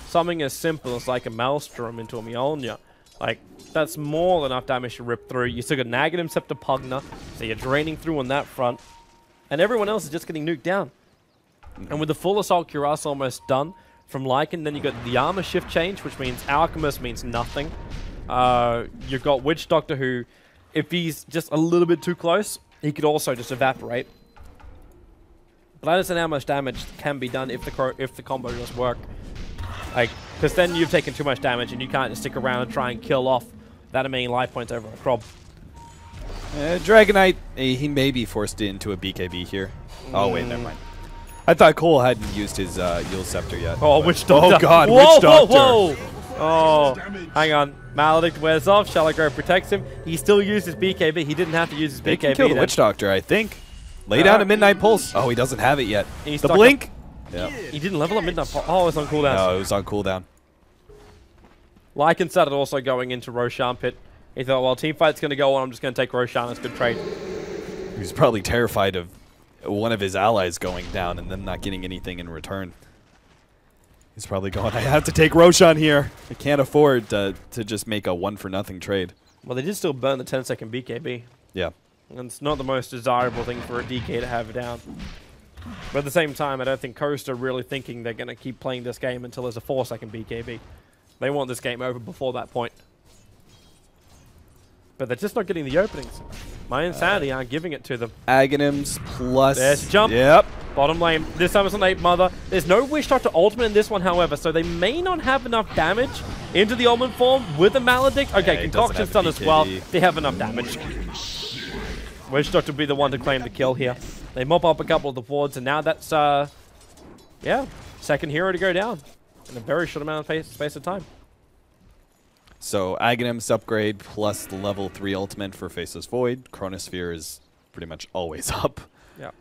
Something as simple as like a Maelstrom into a Mjolnir. Like, that's more than enough damage to rip through. You still got an Aghanim Scepter Pugna, so you're draining through on that front. And everyone else is just getting nuked down. And with the full Assault Cuirass almost done from Lycan, then you got the armor shift change, which means Alchemist means nothing. You've got Witch Doctor who, if he's just a little bit too close, he could also just evaporate. But I understand how much damage can be done if the combo does work. Like, because then you've taken too much damage and you can't just stick around and try and kill off that many life points over a Krob.
Dragon Knight, he may be forced into a BKB here. Oh wait, never mind. I thought Cole hadn't used his Yule Scepter yet.
Oh, Witch Doctor.
Oh god,
whoa,
Witch Doctor.
Whoa, whoa. Oh, hang on. Maledict wears off. Shalago protects him. He still used his BKB. He didn't have to use his
They
BKB.
can kill the Witch Doctor, I think. Lay down a Midnight Pulse. Oh, he doesn't have it yet.
He's
the blink.
Yeah. He didn't level up Midnight Pulse. Oh, it's on cooldown.
No, it was on cooldown.
Lycan started also going into Roshan Pit. He thought, well, team fight's going to go on. I'm just going to take Roshan. It's a good trade.
He's probably terrified of one of his allies going down and then not getting anything in return. He's probably going, I have to take Roshan here. I can't afford to just make a 1-for-nothing trade.
Well, they did still burn the 10-second BKB.
Yeah.
And it's not the most desirable thing for a DK to have down. But at the same time, I don't think Coast are really thinking they're going to keep playing this game until there's a 4-second BKB. They want this game over before that point. But they're just not getting the openings. mYinsanity aren't giving it to them.
Aghanims plus...
There's a jump.
Yep.
Bottom lane. This time it's on 8 Mother. There's no Wish Doctor ultimate in this one, however, so they may not have enough damage into the Almond form with the Maledict. Okay, Concoction's done as well. They have enough damage. Wish Doctor will be the one to claim the kill here. They mop up a couple of the wards, and now that's, yeah, second hero to go down in a very short amount of space of time.
So Aghanims upgrade plus the level 3 ultimate for Faceless Void. Chronosphere is pretty much always up.
Yeah.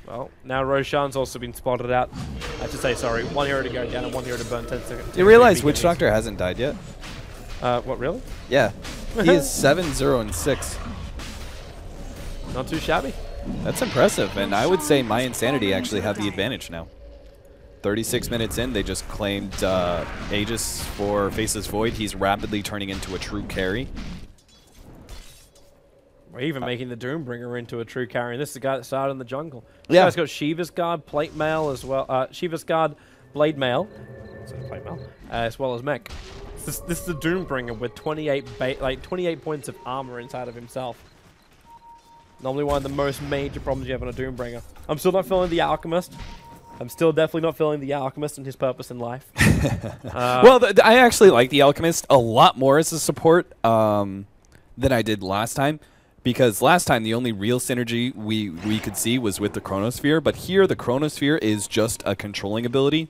Well, now Roshan's also been spotted out. I should say, sorry, 1 hero to go down and 1 hero to burn 10 seconds.
You realize Witch Doctor hasn't died yet?
What, really?
Yeah. He is 7-0-6.
Not too shabby.
That's impressive, and I would say mYinsanity actually have the advantage now. 36 minutes in, they just claimed Aegis for Faceless Void. He's rapidly turning into a true carry.
We're even making the Doombringer into a true carry. And this is the guy that started in the jungle. This
Yeah.
guy's got Shiva's Guard, Plate Mail as well. Shiva's Guard, Blade Mail, Plate Mail, as well as Mech. This is the Doombringer with 28 points of armor inside of himself. Normally one of the most major problems you have on a Doombringer. I'm still not feeling the Alchemist. I'm still definitely not feeling the Alchemist and his purpose in life.
Well, I actually like the Alchemist a lot more as a support than I did last time. Because last time, the only real synergy we could see was with the Chronosphere. But here, the Chronosphere is just a controlling ability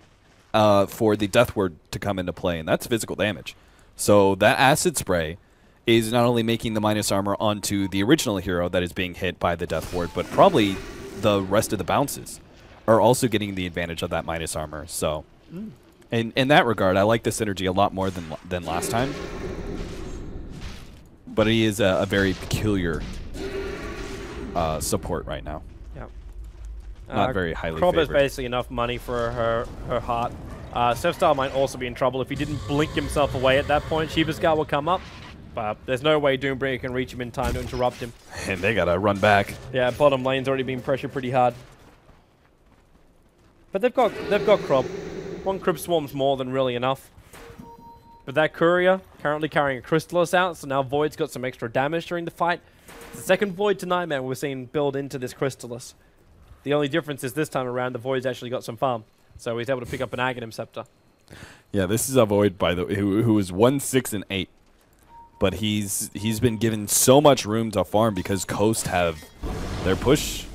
for the Death Ward to come into play. And that's physical damage. So that Acid Spray is not only making the minus armor onto the original hero that is being hit by the Death Ward, but probably the rest of the bounces are also getting the advantage of that minus armor. So, in that regard, I like the synergy a lot more than last time. But he is a very peculiar support right now.
Yeah.
Not very highly
Krob
favored.
has basically enough money for her heart. Sefstar might also be in trouble. If he didn't blink himself away at that point, Shiva's Guard will come up. But there's no way Doombringer can reach him in time to interrupt him.
And they gotta run back.
Yeah, bottom lane's already been pressured pretty hard. But they've got Krob. 1 Crib Swarm's more than really enough. But that Courier, currently carrying a Crystallis out, so now Void's got some extra damage during the fight. It's the second Void to Nightmare we're seeing build into this Crystallis. The only difference is this time around the Void's actually got some farm, so he's able to pick up an Aghanim Scepter.
Yeah, this is a Void, by the way, who is 1, 6, and 8. But he's been given so much room to farm because Coast have their push.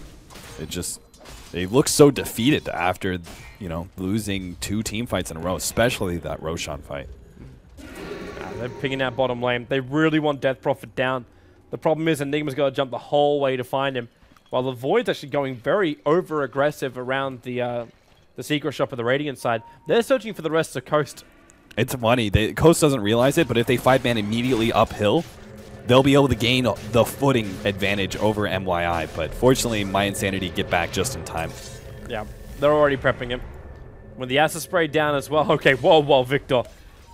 They look so defeated after, you know, losing 2 team fights in a row, especially that Roshan fight.
They're picking out bottom lane. They really want Death Prophet down. The problem is Enigma's got to jump the whole way to find him, while the Void's actually going very over-aggressive around the Secret Shop of the Radiant side. They're searching for the rest of Coast.
It's funny. Coast doesn't realize it, but if they 5-man immediately uphill, they'll be able to gain the footing advantage over MYI. But fortunately, mYinsanity get back just in time.
Yeah, they're already prepping him. With the acid spray down as well. Okay, whoa, Victor.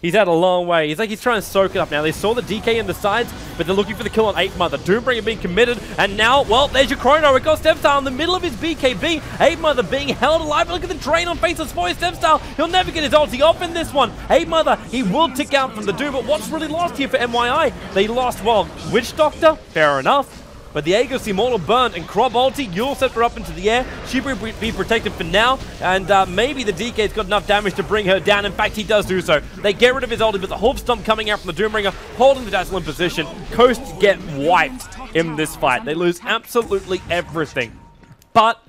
He's had a long way. He's like he's trying to soak it up now. They saw the DK in the sides, but they're looking for the kill on 8 Mother. Doombringer being committed, and now, well, there's your Chrono. It got Stepstyle in the middle of his BKB. 8 Mother being held alive. Look at the drain on Faceless Voice. Stepstyle, he'll never get his ulti off in this one. 8 Mother, he will tick out from the Doom, but what's really lost here for MYI? They lost, well, Witch Doctor, fair enough. But the Aegis Immortal burned, and Krob ulti, Yule Scepter up into the air. She will be protected for now, and maybe the DK's got enough damage to bring her down. In fact, he does do so. They get rid of his ulti, but the Hoof Stomp coming out from the Doombringer, holding the Dazzle in position. Coast get wiped in this fight. They lose absolutely everything. But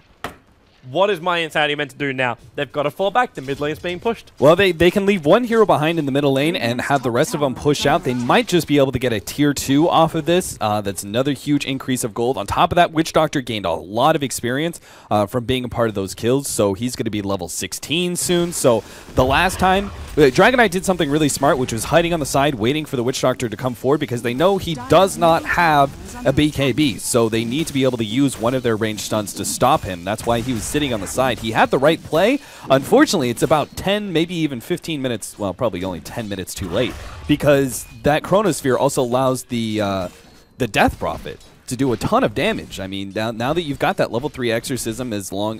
what is mYinsanity meant to do now? They've got to fall back. The mid lane is being pushed.
Well, they can leave one hero behind in the middle lane and have the rest of them push out. They might just be able to get a tier 2 off of this. That's another huge increase of gold. On top of that, Witch Doctor gained a lot of experience from being a part of those kills, so he's going to be level 16 soon. So the last time, Dragonite did something really smart, which was hiding on the side, waiting for the Witch Doctor to come forward because they know he does not have a BKB, so they need to be able to use one of their ranged stuns to stop him. That's why he was sitting on the side. He had the right play. Unfortunately, it's about 10, maybe even 15 minutes, well, probably only 10 minutes too late, because that Chronosphere also allows the Death Prophet to do a ton of damage. I mean, now that you've got that level 3 Exorcism as well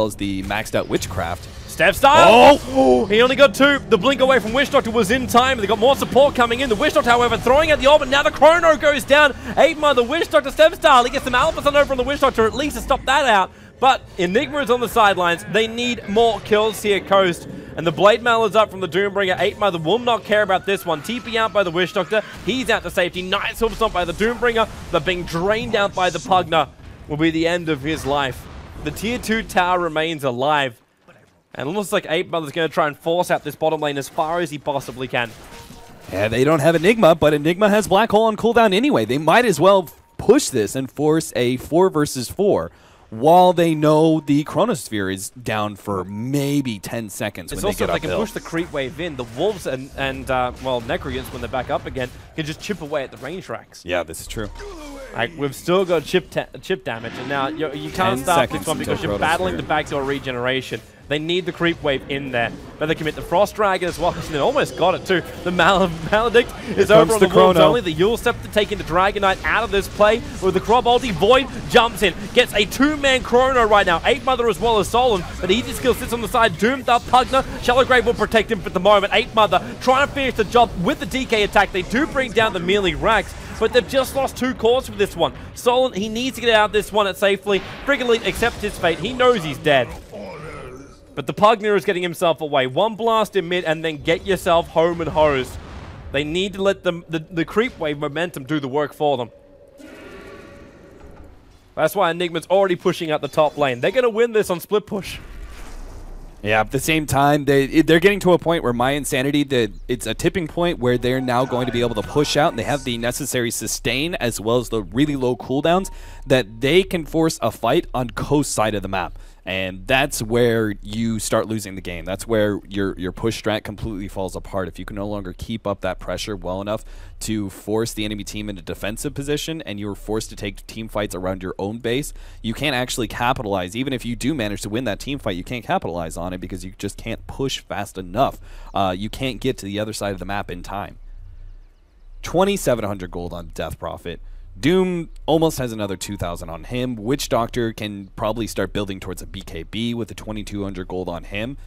as the maxed out Witchcraft.
Stepstyle! Oh! He only got 2. The blink away from Witch Doctor was in time. They got more support coming in. The Witch Doctor, however, throwing at the orb, and now the Chrono goes down. 8 Mother, Witch Doctor, Stepstyle. He gets some Alpha Sun over on the Witch Doctor at least to stop that out. But Enigma is on the sidelines. They need more kills here, Coast. And the Blade Mail is up from the Doombringer. 8 Mother will not care about this one. TP out by the Witch Doctor. He's out to safety. Nice Hoof Stomp by the Doombringer. But being drained out by the Pugner will be the end of his life. The tier 2 tower remains alive. And it looks like 8 Mother's going to try and force out this bottom lane as far as he possibly can.
Yeah, they don't have Enigma, but Enigma has Black Hole on cooldown anyway. They might as well push this and force a 4 versus 4 while they know the Chronosphere is down for maybe 10 seconds when they get uphill.
They can push the creep wave in. The Wolves and well, Necrogiants, when they're back up again, can just chip away at the range racks.
Yeah, this is true.
Like, we've still got chip damage, and now you can't stop this one because you're battling the backdoor regeneration. They need the creep wave in there. But they commit the Frost Dragon as well. They almost got it too. The Maledict is over on the Wolves only. The Yule Scepter taking the Dragonite out of this play. With the Krob ulti, Void jumps in. Gets a 2-man Chrono right now. 8 Mother as well as Solon. But Easy Skill sits on the side. Doomed up Pugner. Shallow Grave will protect him for the moment. 8 Mother trying to finish the job with the DK attack. They do bring down the melee racks, but they've just lost 2 cores for this one. Solon, he needs to get out of this one safely. Frigga Elite accepts his fate. He knows he's dead. But the Pugner is getting himself away. 1 blast in mid, and then get yourself home and hosed. They need to let the creep wave momentum do the work for them. That's why Enigma's already pushing out the top lane. They're going to win this on split push.
Yeah, at the same time, they're getting to a point where mYinsanity, it's a tipping point where they're now going to be able to push out, and they have the necessary sustain as well as the really low cooldowns that they can force a fight on Coast side of the map. And that's where you start losing the game. That's where your push strat completely falls apart. If you can no longer keep up that pressure well enough to force the enemy team into defensive position and you're forced to take team fights around your own base, you can't actually capitalize. Even if you do manage to win that team fight, you can't capitalize on it because you just can't push fast enough. You can't get to the other side of the map in time. 2,700 gold on Death Prophet. Doom almost has another 2,000 on him. Witch Doctor can probably start building towards a BKB with the 2,200 gold on him.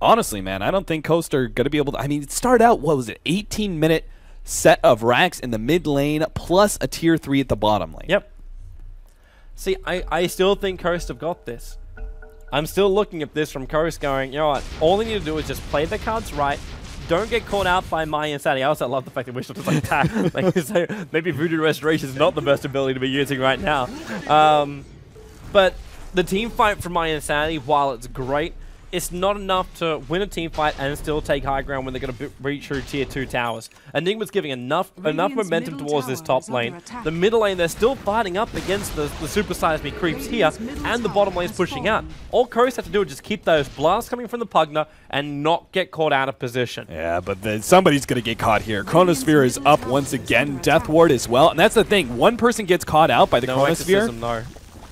honestly, man, I don't think Coast are going to be able to. I mean, it started out, what was it, 18-minute set of racks in the mid lane plus a tier 3 at the bottom lane.
Yep. See, I still think Coast have got this. I'm still looking at this from Coast going, you know what, all they need to do is just play the cards right. Don't get caught out by mYinsanity. I also love the fact that Wish just like that. Like, so maybe Voodoo Restoration is not the best ability to be using right now. But the team fight from mYinsanity, while it's great, it's not enough to win a team fight and still take high ground when they're going to reach through tier 2 towers. Enigma's giving enough momentum towards this top lane. The middle lane, they're still fighting up against the Super Size Me creeps here, and the bottom lane's pushing out. All Coast have to do is just keep those blasts coming from the Pugna and not get caught out of position.
Yeah, but then somebody's going to get caught here. Chronosphere is up once again. Death Ward as well. And that's the thing. One person gets caught out by the Chronosphere.
No.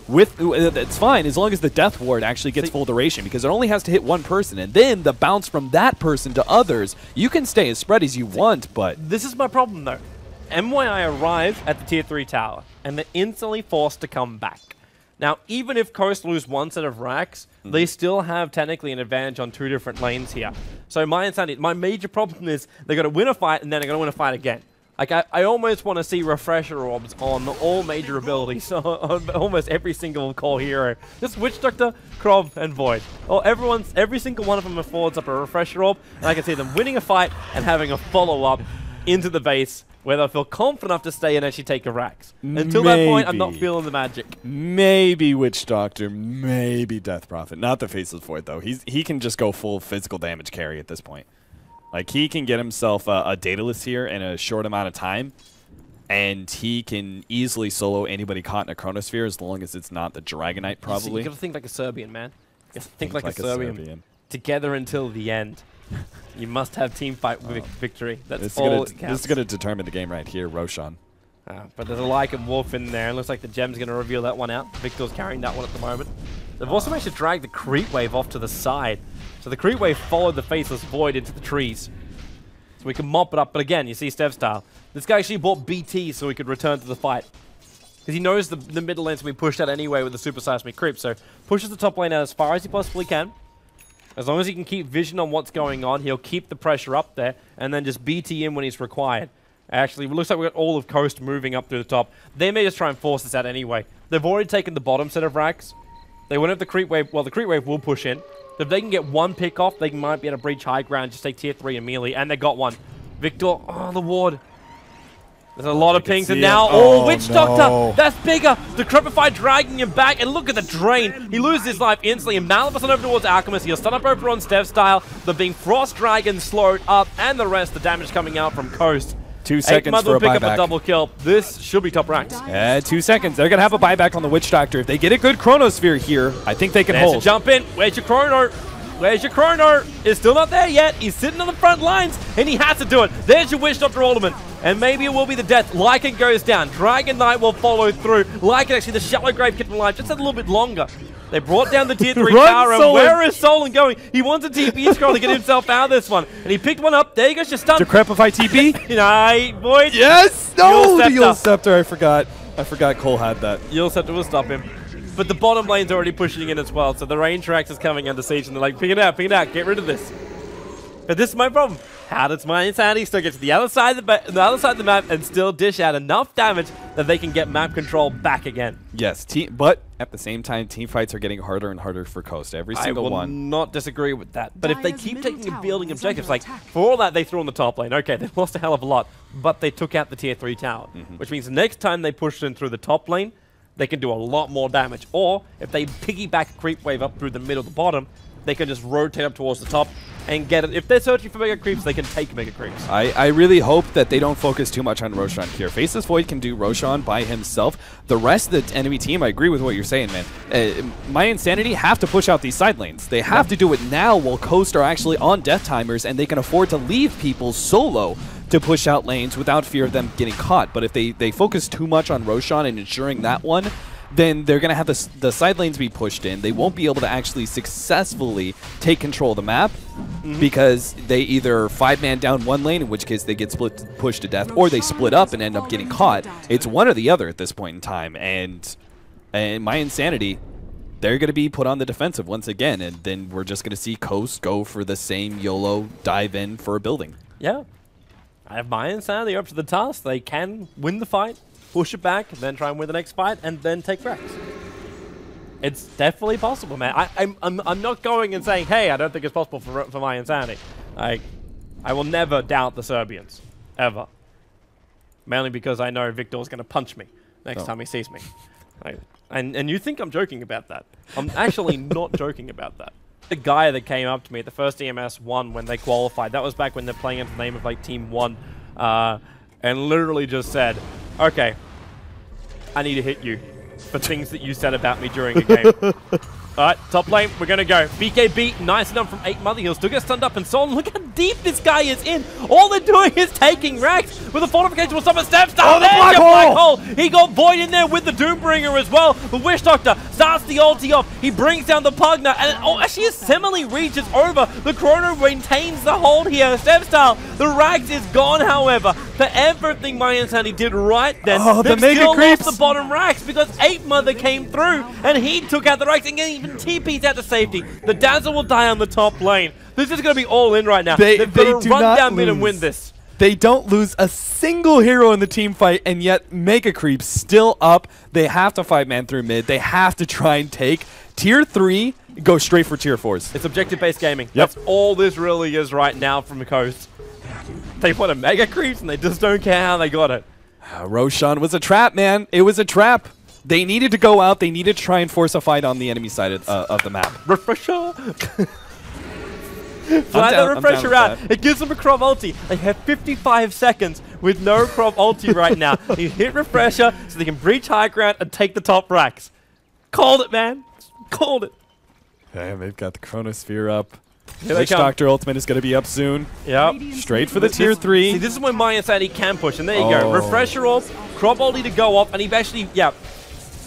It's fine as long as the Death Ward actually gets full duration, because it only has to hit one person, and then the bounce from that person to others, you can stay as spread as you want, but...
This is my problem, though. MYI arrive at the tier 3 tower, and they're instantly forced to come back. Now, even if Coast lose one set of racks, they still have technically an advantage on 2 different lanes here. So mYinsanity, my major problem is they're going to win a fight, and then they're going to win a fight again. Like, I almost want to see refresher orbs on all major abilities, on almost every single core hero. Just Witch Doctor, Krov, and Void. Or every single one of them affords up a refresher orb, and I can see them winning a fight and having a follow-up into the base where they'll feel confident enough to stay and actually take a racks. Until that point, I'm not feeling the magic.
Maybe Witch Doctor, maybe Death Prophet. Not the Faceless Void, though. He can just go full physical damage carry at this point. Like, he can get himself a Daedalus here in a short amount of time, and he can easily solo anybody caught in a Chronosphere as long as it's not the Dragonite, probably.
You gotta think like a Serbian, man. You gotta think like a Serbian. Together until the end. You must have team fight victory. That's all it counts.
This is going to determine the game right here, Roshan.
But there's a Lycan Wolf in there, and looks like the gem's going to reveal that one out. Victor's carrying that one at the moment. They've also managed to drag the creep wave off to the side. So the creep wave followed the Faceless Void into the trees. So we can mop it up. But again, you see Stev style. This guy actually bought BT so he could return to the fight. Because he knows the middle lane's going to be pushed out anyway with the Super Seismic Creep. So pushes the top lane out as far as he possibly can. As long as he can keep vision on what's going on, he'll keep the pressure up there and then just BT in when he's required. Actually, it looks like we've got all of Coast moving up through the top. They may just try and force this out anyway. They've already taken the bottom set of racks. They won't have the creep wave. Well, the creep wave will push in. If they can get one pick off, they might be able to breach high ground, just take tier 3 immediately. And they got one. Victor, oh, the ward. There's a lot of pings, and now, Witch Doctor, that's bigger. The Crepified dragging him back, and look at the drain. He loses his life instantly, and Malibus on over towards Alchemist. He'll stun up over on Stev style. The being Frost Dragon slowed up, and the rest, the damage coming out from Coast.
2 seconds for a
pick
buyback.
Up a double kill. This should be top ranked.
2 seconds. They're going to have a buyback on the Witch Doctor. If they get a good Chronosphere here, I think they can hold.
Jump in. Where's your Chrono? Where's your Chrono? It's still not there yet. He's sitting on the front lines, and he has to do it. There's your Witch Doctor ultimate. And maybe it will be the death. Lycan goes down. Dragon Knight will follow through. Lycan actually, the Shallow Grave kept him alive just a little bit longer. They brought down the tier 3 tower, and where is Solon going? He wants a TP scroll to get himself out of this one. And he picked one up. There you go, just stunned.
Decrepify TP?
Nah, Void.
Yes! No! The Yule Scepter, I forgot. I forgot Cole had that.
Yule Scepter will stop him. But the bottom lane's already pushing in as well, so the range tracks is coming under siege, and they're like, pick it out, get rid of this. But this is my problem. How does mYinsanity still get to the other side of the map and still dish out enough damage that they can get map control back again?
Yes, but at the same time, team fights are getting harder and harder for Coast. Every single one.
I will not disagree with that. But if they keep taking and building objectives, like for all that they threw on the top lane, okay, they lost a hell of a lot, but they took out the tier 3 tower, which means the next time they push in through the top lane, they can do a lot more damage. Or if they piggyback a creep wave up through the middle to the bottom, they can just rotate up towards the top and get it. If they're searching for mega creeps, they can take mega creeps.
I really hope that they don't focus too much on Roshan here. Faceless Void can do Roshan by himself. The rest of the enemy team, I agree with what you're saying, man. mYinsanity have to push out these side lanes. They have to do it now while Coast are actually on death timers, and they can afford to leave people solo to push out lanes without fear of them getting caught. But if they focus too much on Roshan and ensuring that one, then they're going to have the side lanes be pushed in. They won't be able to actually successfully take control of the map because they either 5-man down one lane, in which case they get pushed to death, or they split up and end up getting caught. It's one or the other at this point in time. And mYinsanity, they're going to be put on the defensive once again, and then we're just going to see Coast go for the same YOLO dive in for a building.
Yeah. I have mYinsanity up to the task. They can win the fight, push it back, then try and win the next fight, and then take Rex. It's definitely possible, man. I'm not going and saying, hey, I don't think it's possible for mYinsanity. I will never doubt the Serbians. Ever. Mainly because I know Victor's going to punch me next time he sees me. And you think I'm joking about that. I'm actually not joking about that. The guy that came up to me at the first EMS 1 when they qualified, that was back when they're playing under the name of like Team 1, and literally just said, okay, I need to hit you for things that you said about me during a game. Alright, top lane, we're gonna go. BKB, nice enough from 8 Mother. He'll still get stunned up and Solon. Look how deep this guy is in. All they're doing is taking racks with a fortification. Will stop at Steps down.
The black hole!
He got Void in there with the Doombringer as well. The Wish Doctor starts the ulti off. He brings down the Pugna, and actually as Simile reaches over, the Chrono maintains the hold here. Stepstyle, the racks is gone, however. For everything mYinsanity did right then,
the mega
still
creeps.
lost the bottom racks because 8 Mother came through, and he took out the racks and even TP'd out to safety. The Dazzle will die on the top lane. This is going to be all in right now. They've got to run down mid and win this.
They don't lose a single hero in the team fight, and yet Mega Creep's still up. They have to 5-man through mid. They have to try and take Tier 3, go straight for Tier 4s.
It's objective-based gaming.
Yep.
That's all this really is right now from the Coast. They put a Mega Creeps, and they just don't care how they got it.
Roshan was a trap, man. It was a trap. They needed to go out. They needed to try and force a fight on the enemy side of the map.
Refresher! Fly the refresher out. It gives them a Crop ulti. They have 55 seconds with no Crop ulti right now. They hit refresher so they can breach high ground and take the top racks. Called it, man. Called it.
Yeah, they've got the Chronosphere up.
Here
Witch Doctor Ultimate is going to be up soon.
Yep.
Straight for the Tier 3.
See, this is when mYinsanity can push, and there you go. Refresher off, Crop ulti to go off, and he actually,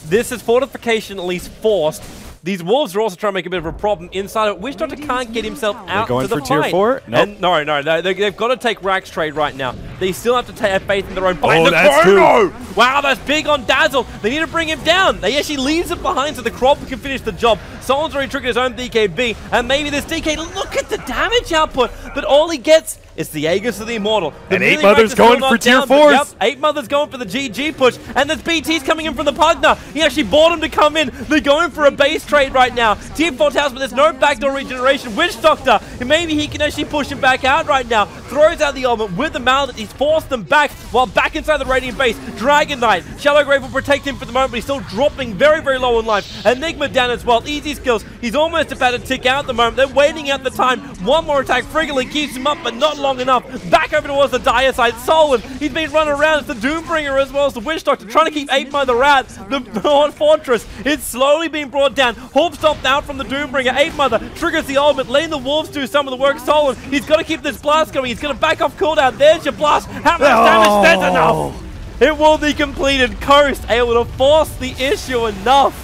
this is fortification at least forced. These Wolves are also trying to make a bit of a problem inside it. Wish Doctor can't get himself out to the fight.
Tier 4? Nope.
And no, they've got to take Rax trade right now. They still have to have faith in their own fight.
Oh, that's true.
Wow, that's big on Dazzle. They need to bring him down. They actually leaves it behind so the Crop can finish the job. Solon's already triggered his own DKB, and maybe this DK, look at the damage output, but all he gets is the Aegis of the Immortal.
And 8 Mother's going for Tier 4s.
Yep, 8 Mother's going for the GG push, and there's BT's coming in from the Pugna. He actually bought him to come in. They're going for a base trade right now. Tier 4 towers, but there's no backdoor regeneration. Witch Doctor, maybe he can actually push him back out right now. Throws out the ultimate with the Mallet. He's forced them back while back inside the Radiant base. Dragon Knight, Shallow Grave will protect him for the moment, but he's still dropping very, very low in life. Enigma down as well. Easy skills. He's almost about to tick out at the moment. They're waiting out the time. One more attack. Friggly keeps him up, but not long enough. Back over towards the dire side. Solon, he's been run around. It's the Doombringer as well as the Witch Doctor trying to keep 8 Mother out. The Fortress is slowly being brought down. Hope stopped out from the Doombringer. 8 Mother triggers the ultimate, letting the Wolves do some of the work. Solon, he's got to keep this blast going. He's going to back off cooldown. There's your blast. How much damage? That's enough. It will be completed. Coast able to force the issue enough.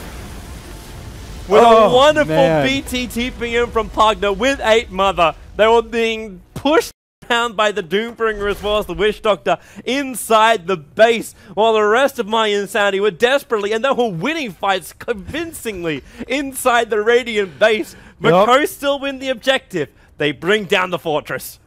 With a wonderful BT TPing in from Pugna with 8 Mother. They were being pushed down by the Doombringer as well as the Wish Doctor inside the base, while the rest of mYinsanity were desperately, and they were winning fights convincingly inside the Radiant base. But Coast still win the objective. They bring down the fortress.